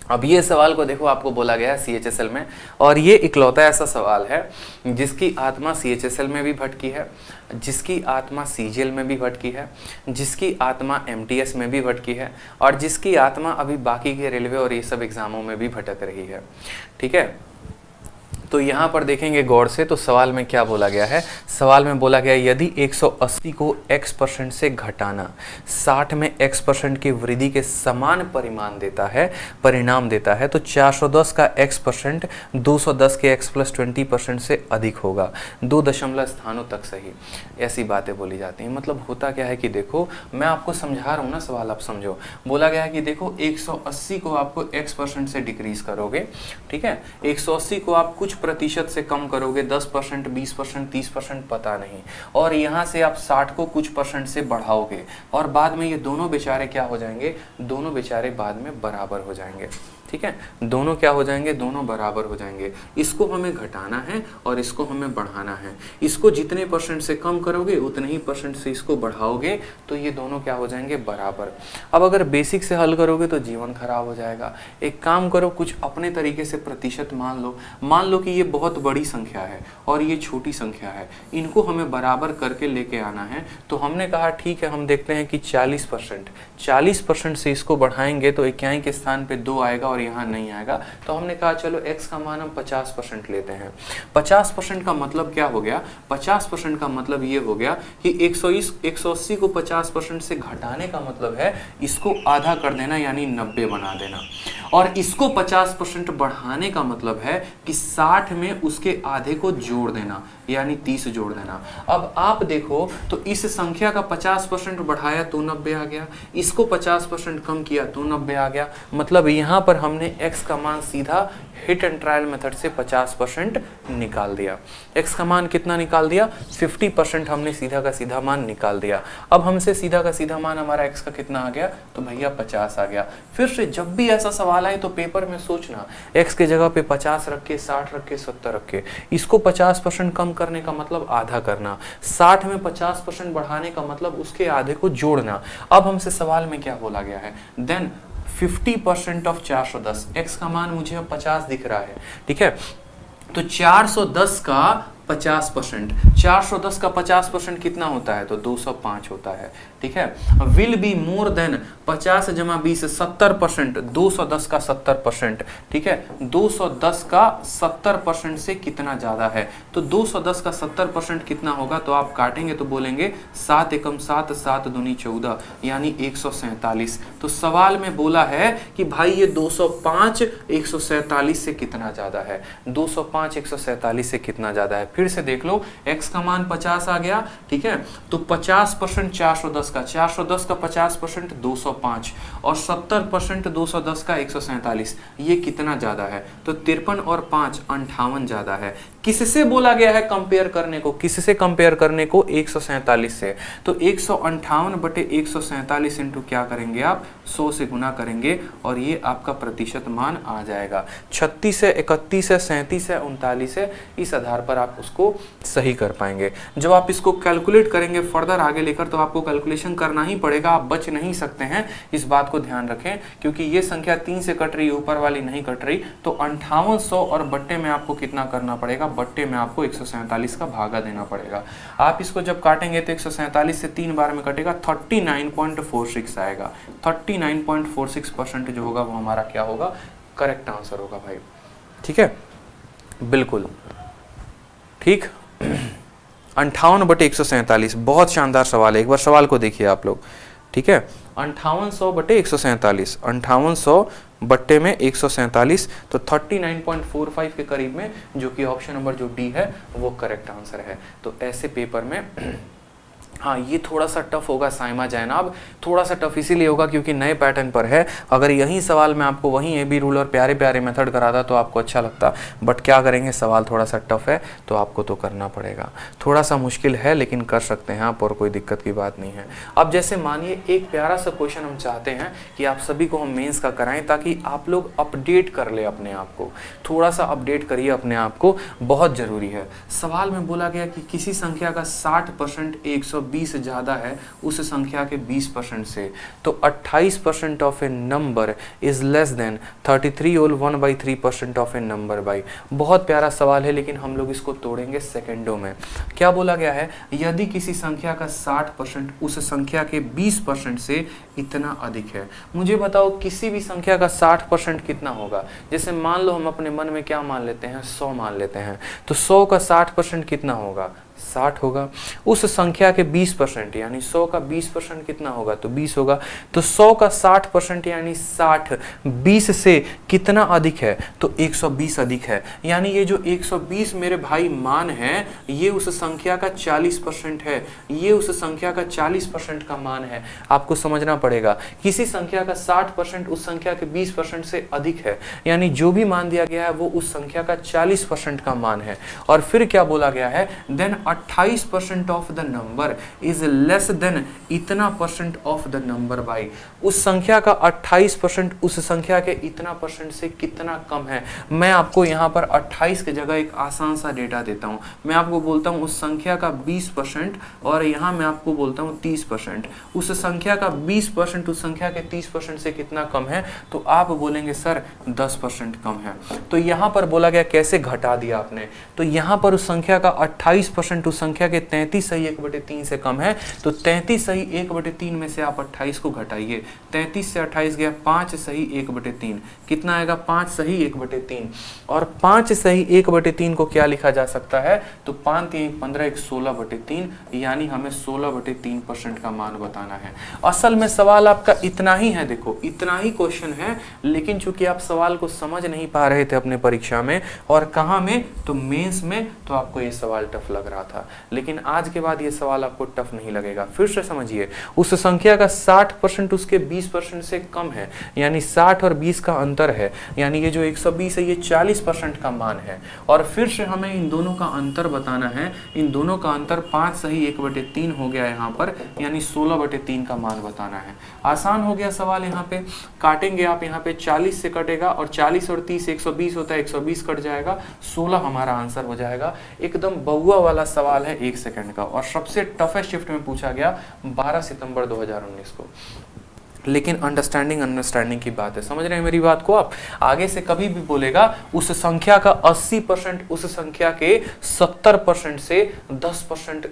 अब ये सवाल को देखो, आपको बोला गया है CHSL में, और ये इकलौता ऐसा सवाल है जिसकी आत्मा CHSL में भी भटकी है, जिसकी आत्मा CGL में भी भटकी है, जिसकी आत्मा MTS में भी भटकी है, और जिसकी आत्मा अभी बाकी के रेलवे और ये सब एग्जामों में भी भटक रही है, ठीक है। तो यहाँ पर देखेंगे गौर से, तो सवाल में क्या बोला गया है। सवाल में बोला गया यदि 180 को x% से घटाना 60 में x% की वृद्धि के समान परिणाम देता है तो 410 का x% 210 के x+20% से अधिक होगा, 2 दशमलव स्थानों तक सही। ऐसी बातें बोली जाती हैं। मतलब होता क्या है कि देखो, मैं आपको समझा रहा हूँ ना, सवाल आप समझो। बोला गया है कि देखो 180 को आपको x% से डिक्रीज करोगे, ठीक है, 180 को आप कुछ प्रतिशत से कम करोगे, 10%, 20%, 30%, पता नहीं, और यहाँ से आप 60 को कुछ % से बढ़ाओगे, और बाद में ये दोनों बेचारे क्या हो जाएंगे, दोनों बेचारे बाद में बराबर हो जाएंगे, ठीक है, दोनों क्या हो जाएंगे, दोनों बराबर हो जाएंगे। इसको हमें घटाना है और इसको हमें बढ़ाना है। इसको जितने % से कम करोगे उतने ही % से इसको बढ़ाओगे, तो ये दोनों क्या हो जाएंगे, बराबर। अब अगर बेसिक से हल करोगे तो जीवन खराब हो जाएगा। एक काम करो, कुछ अपने तरीके से प्रतिशत मान लो कि ये बहुत बड़ी संख्या है और ये छोटी संख्या है, इनको हमें बराबर करके लेके आना है। तो हमने कहा ठीक है, हम देखते हैं कि 40% से इसको बढ़ाएंगे तो इक्याई के स्थान पे 2 आएगा और यहाँ नहीं आएगा। तो हमने कहा चलो x का मान हम 50% लेते हैं। 50% का मतलब क्या हो गया, 50% का मतलब ये हो गया कि 180 को 50% से घटाने का मतलब है इसको आधा कर देना, यानी 90 बना देना, और इसको 50% बढ़ाने का मतलब है कि 60 में उसके आधे को जोड़ देना, यानी 30 जोड़ देना। अब आप देखो तो इस संख्या का 50% बढ़ाया तो 90 आ गया, इसको 50% कम किया तो 90 आ गया। मतलब यहाँ पर हमने x का मान सीधा हिट एंड ट्रायल मेथड से 50% निकाल दिया। x का मान कितना निकाल दिया, 50% हमने सीधा का सीधा मान निकाल दिया। अब हमसे सीधा का सीधा मान हमारा x का कितना आ गया, तो भैया 50 आ गया। फिर से जब भी ऐसा सवाल आए तो पेपर में सोचना, x के जगह पे 50 रख के, 60 रख के, 70 रख के, इसको 50% कम करने का मतलब आधा करना, 60 में 50% बढ़ाने का मतलब उसके आधे को जोड़ना। अब हमसे सवाल में क्या बोला गया है, देन 50% ऑफ 410, x का मान मुझे अब 50 दिख रहा है, ठीक है, तो 410 का 50%, 410 का 50% कितना होता है, तो 205 होता है, ठीक है। विल बी मोर देन 50 जमा 20 70%, 210 का 70%, ठीक है, 210 का 70% से कितना ज्यादा है, तो 210 का 70% कितना होगा, तो आप काटेंगे तो बोलेंगे 7 एकम 7, 7 दूनी 14, यानी 147। तो सवाल में बोला है कि भाई ये 205 147 से कितना ज्यादा है, 205 147 से कितना ज्यादा है। फिर से देख लो, x का मान 50 आ गया, ठीक है, तो 50% 410 का, 410 का 50% 205, और 70% 210 का 147, ये कितना ज्यादा है, तो 53 और 5 58 ज्यादा है। किससे बोला गया है कंपेयर करने को, किससे कंपेयर करने को, 147 से। तो 158 बटे 147 इंटू क्या करेंगे आप, 100 से गुना करेंगे, और ये आपका प्रतिशत मान आ जाएगा। 36 है, 31 है, 37 है, 39 है, इस आधार पर आप उसको सही कर पाएंगे। जब आप इसको कैलकुलेट करेंगे फर्दर आगे लेकर, तो आपको कैलकुलेशन करना ही पड़ेगा, आप बच नहीं सकते हैं, इस बात को ध्यान रखें, क्योंकि ये संख्या 3 से कट रही है, ऊपर वाली नहीं कट रही। तो 5800 और बट्टे में आपको कितना करना पड़ेगा, बट्टे में आपको 147 का भागा देना पड़ेगा। आप इसको जब काटेंगे तो 147 से 3 बार में कटेगा, 39.46 आएगा। 39.46% जो होगा वो हमारा क्या होगा, करेक्ट आंसर होगा भाई, ठीक है, बिल्कुल ठीक। 58 बटे 147, बहुत शानदार सवाल है, एक बार सवाल को देखिए आप लोग, ठीक है। 5800 बटे 147, 5800 बट्टे में 147, तो 39.45 के करीब में, जो कि ऑप्शन नंबर जो डी है वो करेक्ट आंसर है। तो ऐसे पेपर में हाँ, ये थोड़ा सा टफ होगा साइमा जैनाब, थोड़ा सा टफ इसीलिए होगा क्योंकि नए पैटर्न पर है। अगर यही सवाल मैं आपको वहीं ए बी रूल और प्यारे प्यारे मेथड कराता तो आपको अच्छा लगता, बट क्या करेंगे, सवाल थोड़ा सा टफ है तो आपको तो करना पड़ेगा। थोड़ा सा मुश्किल है लेकिन कर सकते हैं आप, और कोई दिक्कत की बात नहीं है। अब जैसे मानिए एक प्यारा सा क्वेश्चन हम चाहते हैं कि आप सभी को हम मेंस का कराएं, ताकि आप लोग अपडेट कर ले अपने आप को, थोड़ा सा अपडेट करिए अपने आप को, बहुत ज़रूरी है। सवाल में बोला गया कि किसी संख्या का 60% 120 120 ज़्यादा है उस संख्या के 20% से, तो 28% of a number is less than 33 whole 1/3% of a number by. बहुत प्यारा सवाल है, लेकिन हम लोग इसको तोड़ेंगे सेकेंडों में। क्या बोला गया है, यदि किसी संख्या का 60% उस संख्या के 20% से इतना अधिक है। मुझे बताओ किसी भी संख्या का 60% कितना होगा। जैसे मान लो हम अपने मन में क्या मान लेते हैं, 100 मान लेते हैं, तो 100 का 60% कितना होगा, 60 होगा। उस संख्या के 20% यानी 100 का 20% कितना होगा, तो 20 होगा। तो 100 का 60% यानी 60 20 से कितना अधिक है, तो 120 अधिक है। यानी ये जो 120 मेरे भाई मान है, ये उस संख्या का 40% है, ये उस संख्या का 40% का मान है। आपको समझना पड़ेगा, किसी संख्या का 60% उस संख्या के 20% से अधिक है, यानी जो भी मान दिया गया है वो उस संख्या का 40% का मान है। और फिर क्या बोला गया है, then 28% of the number is less than इतना percent of the number by. उस संख्या का 28% उस संख्या के इतना परसेंट से कितना कम है। मैं आपको यहाँ पर 28 की जगह एक आसान सा डेटा देता हूँ। मैं आपको बोलता हूँ उस संख्या का 20% और यहाँ मैं आपको बोलता हूँ 30%। उस संख्या का 20% उस संख्या के 30% से कितना कम है, तो आप बोलेंगे सर 10% कम है। तो यहाँ पर बोला गया कैसे घटा दिया आपने, तो यहाँ पर उस संख्या का 28% उस संख्या के 33 सही 1/3 से कम है, तो 33 सही 1/3 में से आप 28 को घटाइए। 33 से 28 गया 5 सही 1/3, कितना आएगा, 5 सही 1/3। और 5 सही 1/3 को क्या लिखा जा सकता है, तो 5 3 15 1 16/3, यानी हमें 16/3% का मान बताना है। असल में सवाल आपका इतना ही है, देखो इतना ही क्वेश्चन है, लेकिन चूंकि आप सवाल को समझ नहीं पा रहे थे अपने परीक्षा में, और कहाँ में, तो मेंस में, तो आपको ये सवाल टफ लग रहा था। लेकिन आज के बाद ये सवाल आपको टफ नहीं लगेगा। फिर से समझिए, उस संख्या का 60% उसके 20% से कम है, यानी 60 और 20 का अंतर है, यानी ये जो 120 है ये 40% का मान है। और फिर से हमें इन दोनों का अंतर बताना है। इन दोनों का अंतर 5 सही 1/3 हो गया यहाँ पर, यानी 16/3 का मान बताना है। आसान हो गया सवाल। यहाँ पे काटेंगे आप, यहाँ पे 40 से कटेगा और 40 और 30 120 होता है, 120 कट जाएगा, 16 हमारा आंसर हो जाएगा। एकदम बउआ वाला सवाल है 1 सेकंड का, और सबसे टफेस्ट शिफ्ट में पूछा गया 12 सितंबर 2019 को। लेकिन अंडरस्टैंडिंग की बात है, समझ रहे हैं मेरी बात को आप। आगे से कभी भी बोलेगा उस संख्या का 80% उस संख्या के 70% से 10%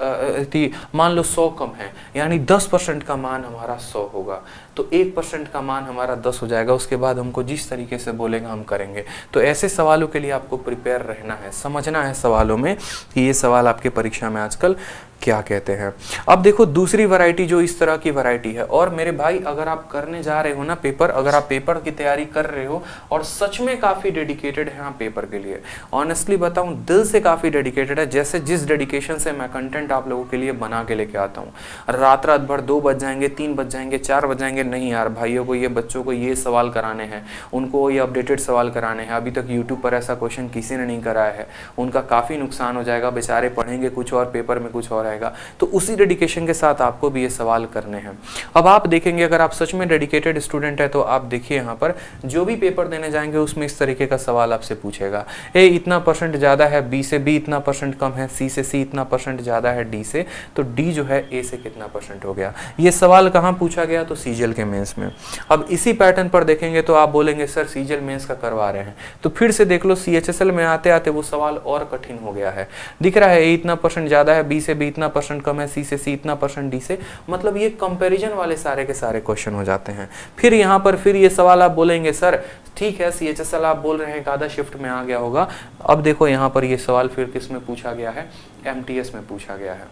मान लो 100 कम है, यानी 10% का मान हमारा 100 होगा, तो 1% का मान हमारा 10 हो जाएगा। उसके बाद हमको जिस तरीके से बोलेगा हम करेंगे। तो ऐसे सवालों के लिए आपको प्रिपेयर रहना है, समझना है सवालों में कि ये सवाल आपके परीक्षा में आजकल क्या कहते हैं। अब देखो दूसरी वैरायटी जो इस तरह की वैरायटी है, और मेरे भाई अगर आप करने जा रहे हो ना पेपर, अगर आप पेपर की तैयारी कर रहे हो और सच में काफ़ी डेडिकेटेड है आप पेपर के लिए, ऑनेस्टली बताऊं दिल से काफ़ी डेडिकेटेड है, जैसे जिस डेडिकेशन से मैं कंटेंट आप लोगों के लिए बना के लेके आता हूँ, रात भर 2 बज जाएंगे, 3 बज जाएंगे, 4 बज जाएंगे, नहीं यार भाइयों को ये बच्चों को ये सवाल कराने हैं, उनको ये अपडेटेड सवाल कराने हैं। अभी तक यूट्यूब पर ऐसा क्वेश्चन किसी ने नहीं कराया है, उनका काफ़ी नुकसान हो जाएगा, बेचारे पढ़ेंगे कुछ और पेपर में कुछ और आएगा। तो उसी डेडिकेशन के साथ आपको भी ये सवाल करने हैं। अब आप देखेंगे अगर आप सच में डेडिकेटेड स्टूडेंट है तो आप देखिए यहाँ पर जो भी पेपर देने जाएंगे उसमें इस तरीके का सवाल आपसे पूछेगा, ए इतना परसेंट ज़्यादा है बी से, बी इतना परसेंट कम है सी से, सी इतना परसेंट ज़्यादा है डी से, तो डी जो है ए से कितना परसेंट हो गया। ये सवाल कहाँ पूछा गया, तो सीजीएल के मेंस में। अब इसी पैटर्न पर देखेंगे तो आप बोलेंगे सर सीजीएल मेंस का करवा रहे हैं, तो फिर से देख लो सीएचएसएल में आते आते वो सवाल और कठिन हो गया है। दिख रहा है ए इतना परसेंट ज़्यादा है, बी से बी इतना परसेंट कम है, सी से सी इतना परसेंट, डी से, मतलब ये कंपैरिजन वाले सारे के सारे क्वेश्चन हो जाते हैं। फिर यहाँ पर फिर ये सवाल आप बोलेंगे सर ठीक है सीएचएसएल आप बोल रहे हैं एक आधा शिफ्ट में आ गया होगा। अब देखो यहाँ पर ये सवाल फिर किस में पूछा गया है, एमटीएस में पूछा गया है।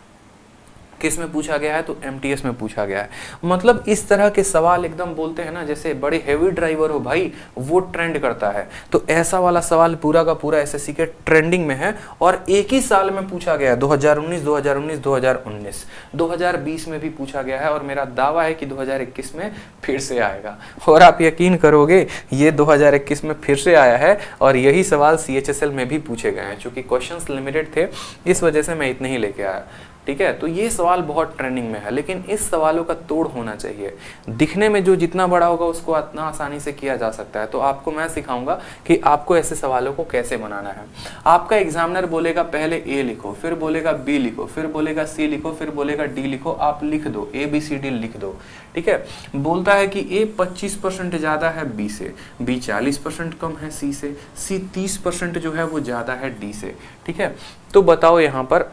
किस में पूछा गया है, तो एमटीएस में पूछा गया है। मतलब इस तरह के सवाल एकदम बोलते हैं ना जैसे बड़े हेवी ड्राइवर हो भाई, वो ट्रेंड करता है, तो ऐसा वाला सवाल पूरा का पूरा एसएससी के ट्रेंडिंग में है। और एक ही साल में पूछा गया, 2019, 2019, 2019, 2020 में भी पूछा गया है, और मेरा दावा है कि 2021 में फिर से आएगा। और आप यकीन करोगे ये 2021 में फिर से आया है, और यही सवाल सीएचएसएल में भी पूछे गए हैं। चूंकि क्वेश्चंस लिमिटेड थे इस वजह से मैं इतने ही लेके आया। ठीक है। तो ये सवाल बहुत ट्रेंडिंग में है, लेकिन इस सवालों का तोड़ होना चाहिए। दिखने में जो जितना बड़ा होगा उसको उतना आसानी से किया जा सकता है। तो आपको मैं सिखाऊंगा कि आपको ऐसे सवालों को कैसे बनाना है। आपका एग्जामिनर बोलेगा पहले ए लिखो, फिर बोलेगा बी लिखो, फिर बोलेगा सी लिखो, फिर बोलेगा डी लिखो। आप लिख दो, ABCD लिख दो, ठीक है। बोलता है कि ए 25% ज़्यादा है बी से, बी 40% कम है सी से, सी 30% जो है वो ज़्यादा है डी से, ठीक है। तो बताओ यहाँ पर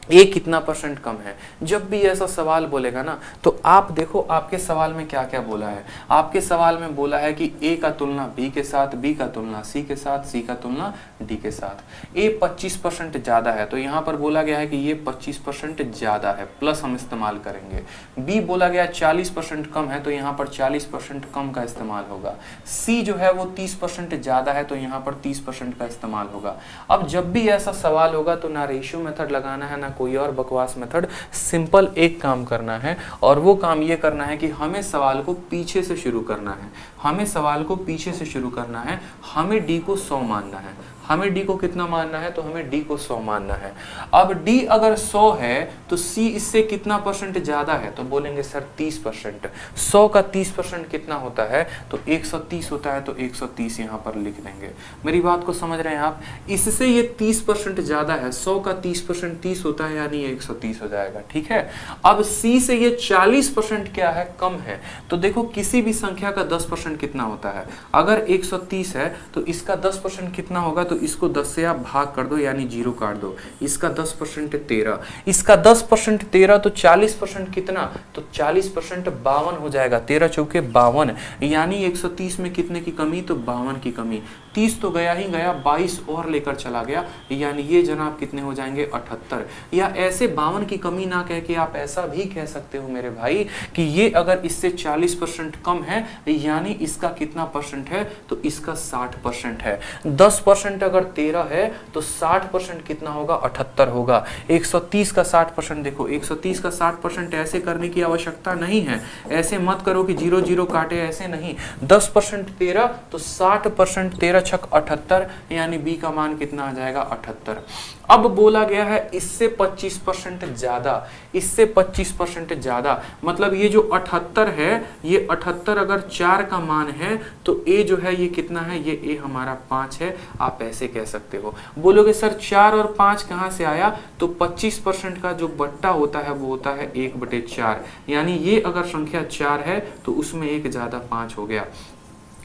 ए कितना % कम है। जब भी ऐसा सवाल बोलेगा ना, तो आप देखो आपके सवाल में क्या क्या बोला है। आपके सवाल में बोला है कि ए का तुलना बी के साथ, बी का तुलना सी के साथ, सी का तुलना डी के साथ। ए 25% ज़्यादा है, तो यहाँ पर बोला गया है कि ये 25% ज़्यादा है, प्लस हम इस्तेमाल करेंगे। बी बोला गया 40% कम है, तो यहाँ पर 40% कम का इस्तेमाल होगा। सी जो है वो 30% ज़्यादा है, तो यहाँ पर 30% का इस्तेमाल होगा। अब जब भी ऐसा सवाल होगा तो ना रेशियो मेथड लगाना है, ना कोई और बकवास मेथड। सिंपल एक काम करना है, और वो काम ये करना है कि हमें सवाल को पीछे से शुरू करना है। हमें सवाल को पीछे से शुरू करना है। हमें डी को 100 मानना है। हमें डी को कितना मानना है? तो हमें डी को 100 मानना है। अब डी अगर 100 है तो सी इससे कितना % ज्यादा है? तो बोलेंगे सर 30%। 100 का 30% कितना होता है? तो 130 होता है, तो 130 यहाँ पर लिख देंगे। मेरी बात को समझ रहे हैं आप? इससे ये 30% ज्यादा है। 100 का 30% 30 होता है, यानी 130 हो जाएगा, ठीक है। अब सी से ये 40% क्या है? कम है। तो देखो किसी भी संख्या का 10% कितना होता है? अगर 130 है तो इसका 10% कितना होगा? तो इसको 10 से आप भाग कर दो, यानी 0 काट दो। इसका 10% 13, इसका 10% 13, तो 40% कितना? तो 40% 52 हो जाएगा। 13 चौके 52, यानी 130 में कितने की कमी? तो 52 की कमी। 30 तो गया ही गया, 22 और लेकर चला गया, यानी ये जनाब कितने हो जाएंगे? 78। या ऐसे 52 की कमी ना कह के आप ऐसा भी कह सकते हो मेरे भाई कि ये अगर इससे 40% कम है, यानी इसका कितना % है? तो इसका 60% है। 10% अगर 13 है तो 60% कितना होगा? 78 होगा। 130 का 60% देखो, 130 का 60% ऐसे करने की आवश्यकता नहीं है। ऐसे मत करो कि 0 0 काटे, ऐसे नहीं। 10% 13, तो 60% 13 छक 78, यानी बी का मान कितना आ जाएगा? 78। अब बोला गया है इससे 25% ज्यादा, इससे 25% ज्यादा, मतलब ये जो 78 है, ये 78 अगर 4 का मान है तो ए जो है ये कितना है? ये ए हमारा 5 है। आप ऐसे कह सकते हो। बोलोगे सर 4 और 5 कहां से आया? तो 25% का जो बट्टा होता है वो होता है 1/4, यानी ये अगर संख्या 4 है तो उसमें 1 ज्यादा 5 हो गया।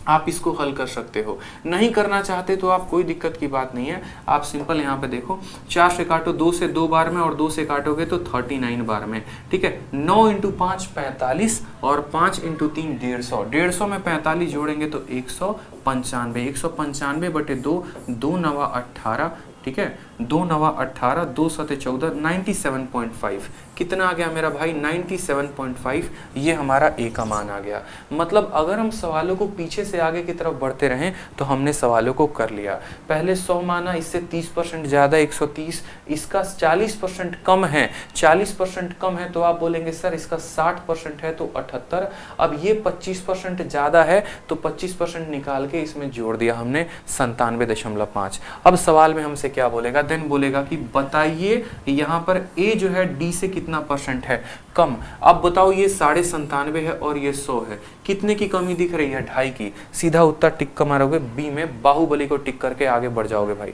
आप इसको हल कर सकते हो। नहीं करना चाहते तो आप, कोई दिक्कत की बात नहीं है। आप सिंपल यहाँ पे देखो, 4 से काटो 2 से 2 बार में, और 2 से काटोगे तो 39 बार में, ठीक है। 9 × 5 45, और 5 × 3 150। 150 में 45 जोड़ेंगे तो 195। 195/2, 2 9 18, ठीक है। 2 9 18, 2 7 14, 97.5 कितना आ गया मेरा भाई? 97.5। ये हमारा ए का मान आ गया। मतलब अगर हम सवालों को पीछे से आगे की तरफ बढ़ते रहें तो हमने सवालों को कर लिया। पहले 100 माना, इससे 30% ज़्यादा 130, इसका 40% कम है, 40% कम है, तो आप बोलेंगे सर इसका 60% है, तो 78। अब ये 25% ज़्यादा है, तो 25% निकाल के इसमें जोड़ दिया हमने, 97.5। अब सवाल में हमसे क्या बोलेगा? देन बोलेगा कि बताइए यहाँ पर ए जो है डी से कितना % है कम। अब बताओ ये 97.5 है और ये 100 है, कितने की कमी दिख रही है? 2.5 की। सीधा उत्तर टिक का मारोगे बी में, बाहुबली को टिक करके आगे बढ़ जाओगे भाई।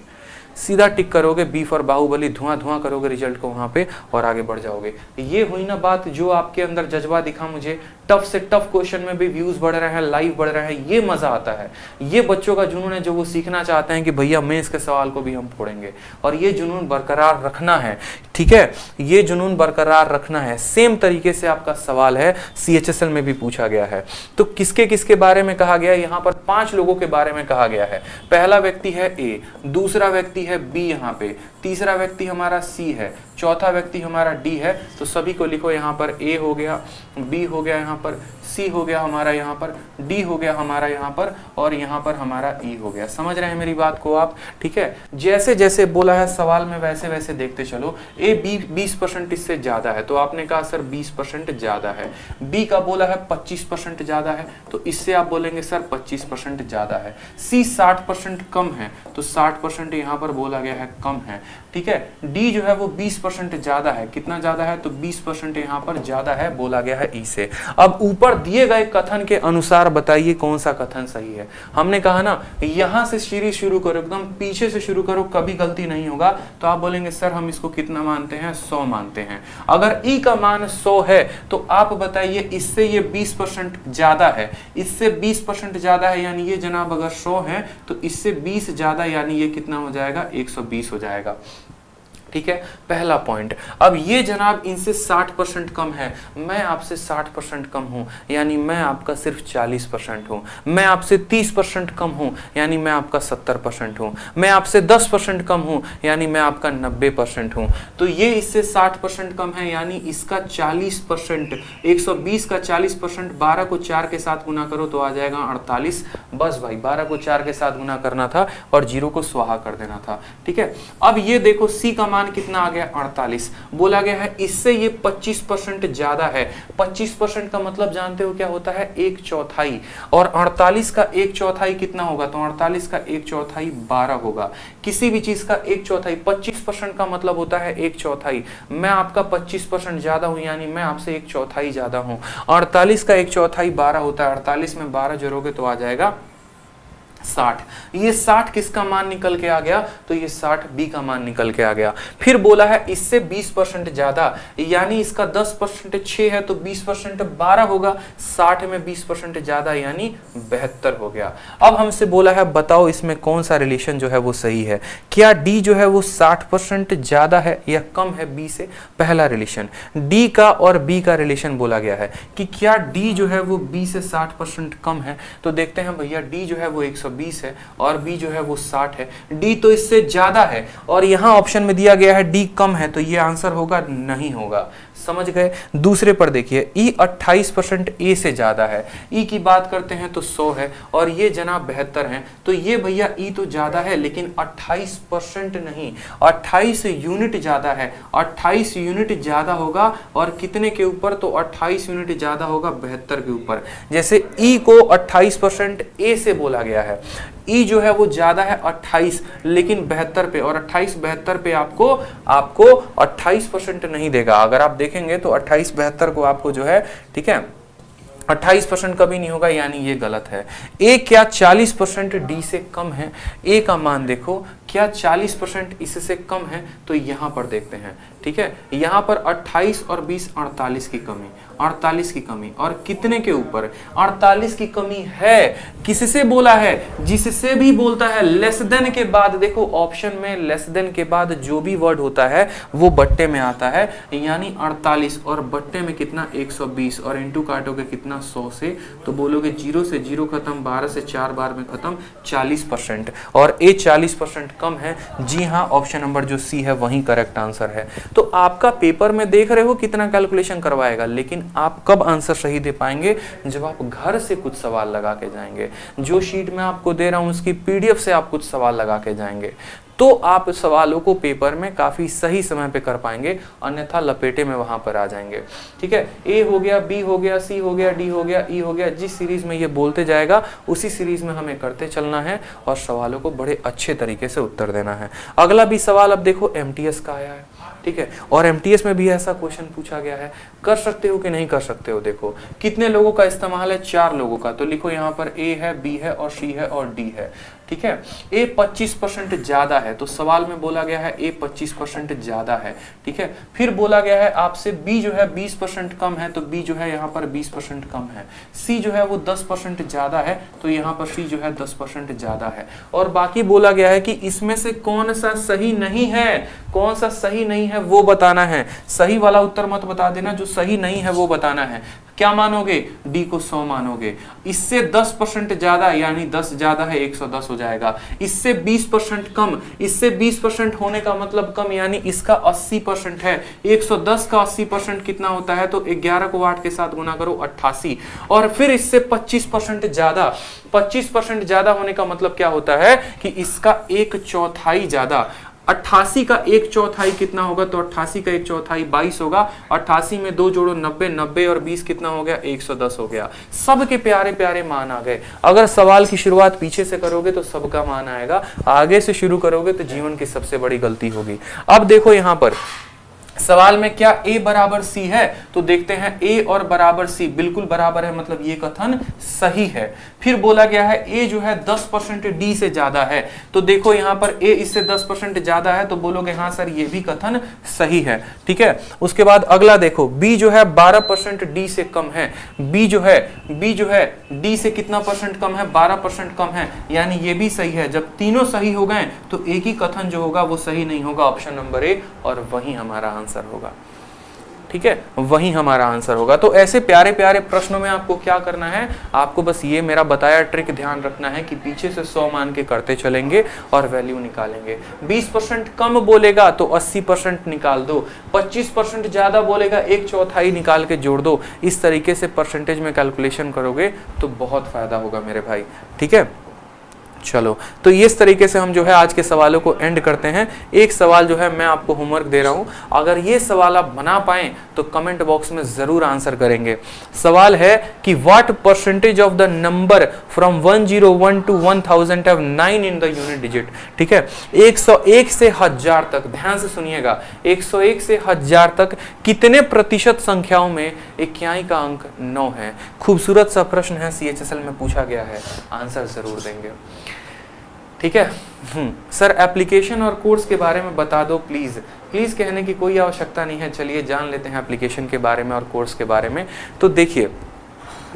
सीधा टिक करोगे, बी फॉर बाहुबली, धुआं धुआं करोगे रिजल्ट को वहां पे और आगे बढ़ जाओगे। ये हुई ना बात, जो आपके अंदर जज्बा दिखा मुझे। टफ से टफ क्वेश्चन में भी व्यूज बढ़ रहे हैं, लाइव बढ़ रहे हैं, ये मजा आता है। ये बच्चों का जुनून है, जो वो सीखना चाहते हैं कि भैया मेंस के सवाल को भी हम फोड़ेंगे, और ये जुनून बरकरार रखना है, ठीक है। ये जुनून बरकरार रखना है। सेम तरीके से आपका सवाल है, CHSL में भी पूछा गया है। तो किसके किसके बारे में कहा गया है? यहाँ पर 5 लोगों के बारे में कहा गया है। पहला व्यक्ति है ए, दूसरा व्यक्ति है बी यहाँ पे, तीसरा व्यक्ति हमारा सी है, चौथा व्यक्ति हमारा डी है। तो सभी को लिखो, यहाँ पर ए हो गया, बी हो गया, यहाँ पर सी हो गया हमारा, यहाँ पर डी हो गया हमारा, यहाँ पर, और यहाँ पर हमारा ई हो गया। समझ रहे हैं मेरी बात को आप? ठीक है। जैसे जैसे बोला है सवाल में वैसे वैसे देखते चलो। ए बी 20% इससे ज्यादा है, तो आपने कहा सर 20% ज्यादा है। बी का बोला है 25% ज्यादा है, तो इससे आप बोलेंगे सर 25% ज्यादा है। सी 60% कम है, तो 60% यहाँ पर बोला गया है कम है, ठीक है। डी जो है वो 20% 20% ज्यादा है। कितना ज्यादा है? तो 20% यहाँ पर ज्यादा है, बोला गया है ई से। अब ऊपर दिए गए कथन के अनुसार बताइए कौन सा कथन सही है। हमने कहा ना यहां से सीरीज शुरू करो, एकदम पीछे से शुरू करो, कभी गलती नहीं होगा। तो आप बोलेंगे सर हम इसको कितना मानते हैं? 100 मानते हैं। अगर ई का मान 100 है तो आप बताइए इससे ये 20% ज्यादा है, इससे 20% ज्यादा है, यानी ये जनाब अगर 100 है तो इससे 20 ज्यादा, यानी ये कितना हो जाएगा? 120 हो जाएगा। ठीक है, पहला पॉइंट। अब ये जनाब इनसे 60% कम है, मैं आपसे 60% कम हूं, यानी मैं आपका सिर्फ 40% हूं। मैं आपसे 30% कम हूं, यानी मैं आपका 70% हूं। मैं आपसे 10% कम हूं, यानी मैं आपका 90% हूं। तो ये इससे 60% कम है, यानी इसका 40%, 120 का 40%, 12 को 4 के साथ गुना करो तो आ जाएगा 48। बस भाई 12 को 4 के साथ गुना करना था और 0 को स्वाहा कर देना था। ठीक है, अब ये देखो सी का मान कितना आ गया? 48। बोला गया है इससे ये 25% ज्यादा है। 25% का मतलब जानते हो क्या होता है? 1/4। और 48 का 1/4 कितना होगा? तो 48 का 1/4 12 होगा। किसी भी चीज का 1/4, 25% का मतलब होता है 1/4। मैं आपका 25% ज्यादा हूं, यानी मैं आपसे 1/4 ज्यादा हूं। 48 का 1/4 12 होता है, 48 में 12 जोड़ोगे तो आ जाएगा 60। ये 60 किसका मान निकल के आ गया? तो ये 60 बी का मान निकल के आ गया। फिर बोला है इससे 20% ज्यादा, यानी इसका 10% 6 है तो 20% 12 होगा। 60 में 20% ज्यादा यानी 72 हो गया। अब हमसे बोला है बताओ इसमें कौन सा रिलेशन जो है वो सही है। क्या डी जो है वो 60% ज्यादा है या कम है बी से? पहला रिलेशन डी का और बी का रिलेशन बोला गया है कि क्या डी जो है वो बी से 60% कम है। तो देखते हैं भैया, डी जो है वो 120 है और बी जो है वो 60 है। डी तो इससे ज्यादा है और यहां ऑप्शन में दिया गया है डी कम है, तो ये आंसर होगा? नहीं होगा। समझ गए? दूसरे पर देखिए, ई 28% ए से ज्यादा है। ई की बात करते हैं तो 100 है और ये जनाब 72 है। तो ये भैया ई तो ज्यादा है लेकिन 28% नहीं, 28 यूनिट ज्यादा है। 28 यूनिट ज्यादा होगा और कितने के ऊपर? तो 28 यूनिट ज्यादा होगा 72 के ऊपर। जैसे ई को 28% ए से बोला गया है, ई जो है वो ज्यादा है 28 लेकिन 72 पे, और 28 72 पे आपको 28% नहीं देगा। अगर आप देखेंगे तो 28 72 को आपको जो है, ठीक है, 28% कभी नहीं होगा, यानी ये गलत है। ए क्या 40% डी से कम है? ए का मान देखो, क्या 40% इससे कम है? तो यहां पर देखते हैं। ठीक है, यहां पर 28 और 20 48 की कमी, 48 की कमी, और कितने के ऊपर? 48 की कमी है। किससे बोला है? जिससे भी बोलता है लेस देन के बाद, देखो ऑप्शन में लेस देन के बाद जो भी वर्ड होता है वो बट्टे में आता है, यानी 48 और बट्टे में कितना? 120, और इंटू काटोगे कितना? 100 से, तो बोलोगे 0 से 0 खत्म, 12 से 4 बार में खत्म, 40%। और ए 40% कम है। जी हाँ, ऑप्शन नंबर जो सी है वही करेक्ट आंसर है। तो आपका पेपर में देख रहे हो कितना कैलकुलेशन करवाएगा, लेकिन आप कब आंसर सही दे पाएंगे? जब आप घर से कुछ सवाल लगा के जाएंगे। जो शीट मैं आपको दे रहा हूं उसकी पीडीएफ से आप कुछ सवाल लगा के जाएंगे, तो आप सवालों को पेपर में काफी सही समय पे कर पाएंगे, अन्यथा लपेटे में वहां पर आ जाएंगे। ठीक है, ए हो गया, बी हो गया, सी हो गया, डी हो गया, ई हो गया। जिस सीरीज में ये बोलते जाएगा उसी सीरीज में हमें करते चलना है और सवालों को बड़े अच्छे तरीके से उत्तर देना है। अगला भी सवाल अब देखो एमटीएस का आया है। ठीक है, और एमटीएस में भी ऐसा क्वेश्चन पूछा गया है। कर सकते हो कि नहीं कर सकते हो? देखो कितने लोगों का इस्तेमाल है? 4 लोगों का। तो लिखो यहाँ पर ए है, बी है और सी है और डी है। ठीक है, ए 25% ज्यादा है, तो सवाल में बोला गया है ए 25% ज्यादा है। ठीक है, फिर बोला गया है आपसे बी जो है 20% कम है, तो बी जो है यहाँ पर 20% कम है। सी जो है वो 10% ज्यादा है, तो यहाँ पर सी जो है 10% ज्यादा है। और बाकी बोला गया है कि इसमें से कौन सा सही नहीं है, कौन सा सही नहीं है वो बताना है। सही वाला उत्तर मत बता देना, जो सही नहीं है वो बताना है। क्या मानोगे? डी को 100 मानोगे। इससे 10% ज्यादा, यानी 10 ज्यादा है 110 हो जाएगा। इससे 20% कम, इससे 20% होने का मतलब कम, यानी इसका 80% है। 110 का 80% कितना होता है? तो 11 को 8 के साथ गुना करो, 88। और फिर इससे 25% ज्यादा, 25% ज्यादा होने का मतलब क्या होता है? कि इसका 1/4 ज्यादा। 88 का 1/4 कितना होगा? तो 88 का 1/4 22 होगा। 88 में 2 जोड़ो 90, 90 और 20 कितना हो गया? 110 हो गया। सबके प्यारे प्यारे मान आ गए। अगर सवाल की शुरुआत पीछे से करोगे तो सबका मान आएगा, आगे से शुरू करोगे तो जीवन की सबसे बड़ी गलती होगी। अब देखो यहाँ पर सवाल में क्या a बराबर c है, तो देखते हैं a और बराबर c बिल्कुल बराबर है, मतलब ये कथन सही है। फिर बोला गया है a जो है 10% d से ज्यादा है, तो देखो यहाँ पर a इससे 10% ज्यादा है, तो बोलोगे हाँ सर ये भी कथन सही है। ठीक है, उसके बाद अगला देखो b जो है 12% d से कम है, b जो है d से कितना परसेंट कम है, 12% कम है, यानी ये भी सही है। जब तीनों सही हो गए तो एक ही कथन जो होगा वो सही नहीं होगा, ऑप्शन नंबर ए, और वही हमारा आंसर होगा। ठीक है, वही हमारा आंसर होगा। तो ऐसे प्यारे प्यारे प्रश्नों में आपको क्या करना है, आपको बस ये मेरा बताया ट्रिक ध्यान रखना है कि पीछे से 100 मान के करते चलेंगे और वैल्यू निकालेंगे। 20% कम बोलेगा तो 80% निकाल दो, 25% ज्यादा बोलेगा 1/4 निकाल के जोड़ दो। इस तरीके से परसेंटेज में कैलकुलेशन करोगे तो बहुत फायदा होगा मेरे भाई। ठीक है, चलो तो इस तरीके से हम जो है आज के सवालों को एंड करते हैं। एक सवाल जो है मैं आपको होमवर्क दे रहा हूं, अगर ये सवाल आप बना पाएं तो कमेंट बॉक्स में जरूर आंसर करेंगे। सवाल है कि what percentage of the number from 101 to 1000 have 9 in the unit digit. ठीक है, 101 से 1000 तक, ध्यान से सुनिएगा, 101 से 1000 तक कितने प्रतिशत संख्याओं में इक्याई का अंक 9 है। खूबसूरत सा प्रश्न है, CHSL में पूछा गया है, आंसर जरूर देंगे। ठीक है, सर एप्लीकेशन और कोर्स के बारे में बता दो प्लीज। प्लीज कहने की कोई आवश्यकता नहीं है, चलिए जान लेते हैं एप्लीकेशन के बारे में और कोर्स के बारे में। तो देखिए,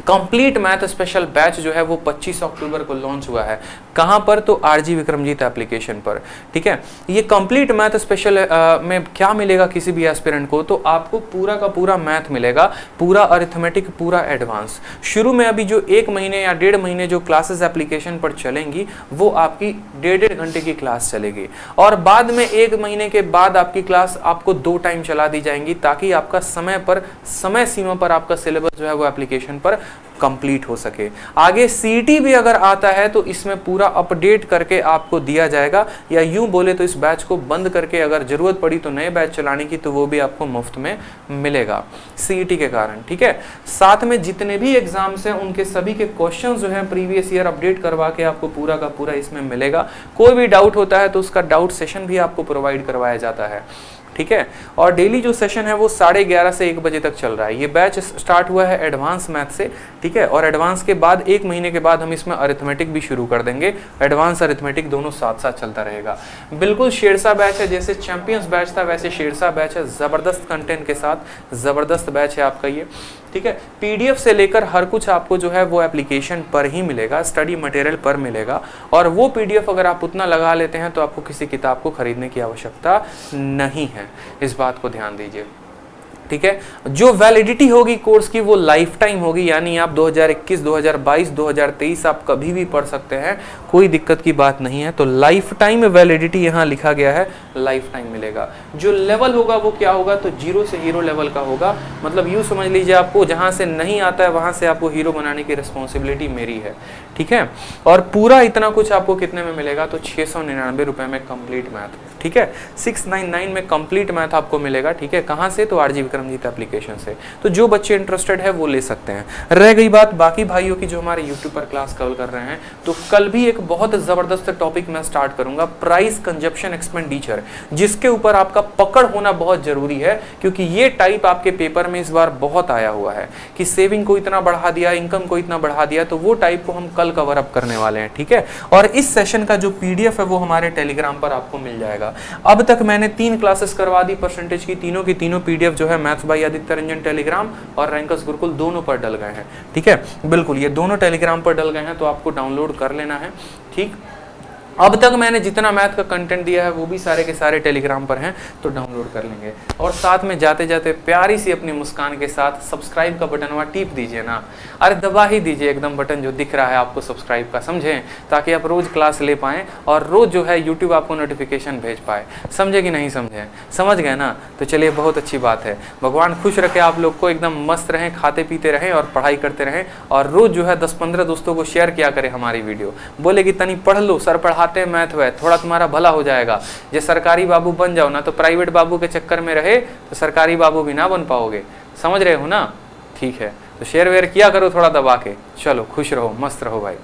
कंप्लीट मैथ स्पेशल बैच जो है वो 25 अक्टूबर को लॉन्च हुआ है। कहां पर, तो RG विक्रमजीत एप्लीकेशन पर। ठीक है, ये कंप्लीट मैथ स्पेशल में क्या मिलेगा किसी भी एस्पिरेंट को, तो आपको पूरा का पूरा मैथ मिलेगा, पूरा अरिथमेटिक, पूरा एडवांस। शुरू में अभी जो 1 महीने या 1.5 महीने जो क्लासेस एप्लीकेशन पर चलेंगी वो आपकी 1.5 घंटे की क्लास चलेगी, और बाद में 1 महीने के बाद आपकी क्लास आपको 2 टाइम चला दी जाएंगी, ताकि आपका समय सीमा पर आपका सिलेबस जो है वो एप्लीकेशन पर कंप्लीट हो सके। आगे CET भी अगर आता है तो इसमें पूरा अपडेट करके आपको दिया जाएगा, या यूं बोले तो इस बैच को बंद करके अगर जरूरत पड़ी तो नए बैच चलाने की, तो वो भी आपको मुफ्त में मिलेगा CET के कारण। ठीक है, साथ में जितने भी एग्जाम्स हैं उनके सभी के क्वेश्चन जो है प्रीवियस ईयर अपडेट करवा के आपको पूरा का पूरा इसमें मिलेगा। कोई भी डाउट होता है तो उसका डाउट सेशन भी आपको प्रोवाइड करवाया जाता है। ठीक है, और डेली जो सेशन है वो 11:30 से 1 बजे तक चल रहा है। ये बैच स्टार्ट हुआ है एडवांस मैथ से। ठीक है, और एडवांस के बाद 1 महीने के बाद हम इसमें अरिथमेटिक भी शुरू कर देंगे। एडवांस अरिथमेटिक दोनों साथ साथ चलता रहेगा। बिल्कुल शेरशाह बैच है, जैसे चैंपियंस बैच था वैसे शेरशाह बैच है, जबरदस्त कंटेंट के साथ जबरदस्त बैच है आपका ये। ठीक है, PDF से लेकर हर कुछ आपको जो है वो एप्लीकेशन पर ही मिलेगा, स्टडी मटेरियल पर मिलेगा, और वो PDF अगर आप उतना लगा लेते हैं तो आपको किसी किताब को खरीदने की आवश्यकता नहीं है, इस बात को ध्यान दीजिए। ठीक है, जो वैलिडिटी होगी कोर्स की वो लाइफ टाइम होगी, यानी आप 2021, 2022, 2023 आप कभी भी पढ़ सकते हैं, कोई दिक्कत की बात नहीं है। तो लाइफ टाइम वैलिडिटी यहाँ लिखा गया है, लाइफ टाइम मिलेगा। जो लेवल होगा वो क्या होगा, तो 0 से हीरो लेवल का होगा। मतलब यूँ समझ लीजिए, आपको जहाँ से नहीं आता है वहाँ से आपको हीरो बनाने की रिस्पॉन्सिबिलिटी मेरी है। ठीक है, और पूरा इतना कुछ आपको कितने में मिलेगा, तो 699 रुपये में कंप्लीट मैथ। ठीक है, 699 में कंप्लीट मैथ आपको मिलेगा। ठीक है, कहाँ से, तो RG विक्रमजीत एप्लीकेशन से। तो जो बच्चे इंटरेस्टेड है वो ले सकते हैं। रह गई बात बाकी भाइयों की जो हमारे यूट्यूब पर क्लास कवर कर रहे हैं, तो कल भी एक बहुत जबरदस्त टॉपिक मैं स्टार्ट करूंगा, प्राइस कंजप्शन एक्सपेंडिचर, जिसके ऊपर आपका पकड़ होना बहुत जरूरी है, क्योंकि ये टाइप आपके पेपर में इस बार बहुत आया हुआ है कि सेविंग को इतना बढ़ा दिया, इनकम को इतना बढ़ा दिया, तो वो टाइप को हम कल कवर अप करने वाले हैं। ठीक है, और इस सेशन का जो PDF है वो हमारे टेलीग्राम पर आपको मिल जाएगा। अब तक मैंने 3 क्लासेस करवा दी परसेंटेज की, तीनों की तीनों PDF जो है maths by Aditya Ranjan Telegram और रैंकर्स गुरुकुल दोनों पर डल गए हैं। ठीक है, बिल्कुल ये दोनों टेलीग्राम पर डल गए हैं, तो आपको डाउनलोड कर लेना है। ठीक, अब तक मैंने जितना मैथ का कंटेंट दिया है वो भी सारे के सारे टेलीग्राम पर हैं, तो डाउनलोड कर लेंगे। और साथ में जाते जाते प्यारी सी अपनी मुस्कान के साथ सब्सक्राइब का बटन वहाँ टिप दीजिए ना, अरे दबा ही दीजिए एकदम बटन जो दिख रहा है आपको सब्सक्राइब का, समझें, ताकि आप रोज़ क्लास ले पाएँ और रोज़ जो है यूट्यूब आपको नोटिफिकेशन भेज पाए। समझे कि नहीं समझे, समझ गए ना, तो चलिए बहुत अच्छी बात है। भगवान खुश रखे आप लोग को, एकदम मस्त रहें, खाते पीते रहें और पढ़ाई करते रहें, और रोज़ जो है 10-15 दोस्तों को शेयर किया करें हमारी वीडियो। बोले कि तनी पढ़ लो, सर पढ़ाते मैथ है, थोड़ा तुम्हारा भला हो जाएगा। जे सरकारी बाबू बन जाओ ना, तो प्राइवेट बाबू के चक्कर में रहे तो सरकारी बाबू भी ना बन पाओगे। समझ रहे हो ना, ठीक है, तो शेयर वेयर किया करो थोड़ा दबा के। चलो खुश रहो, मस्त रहो भाई।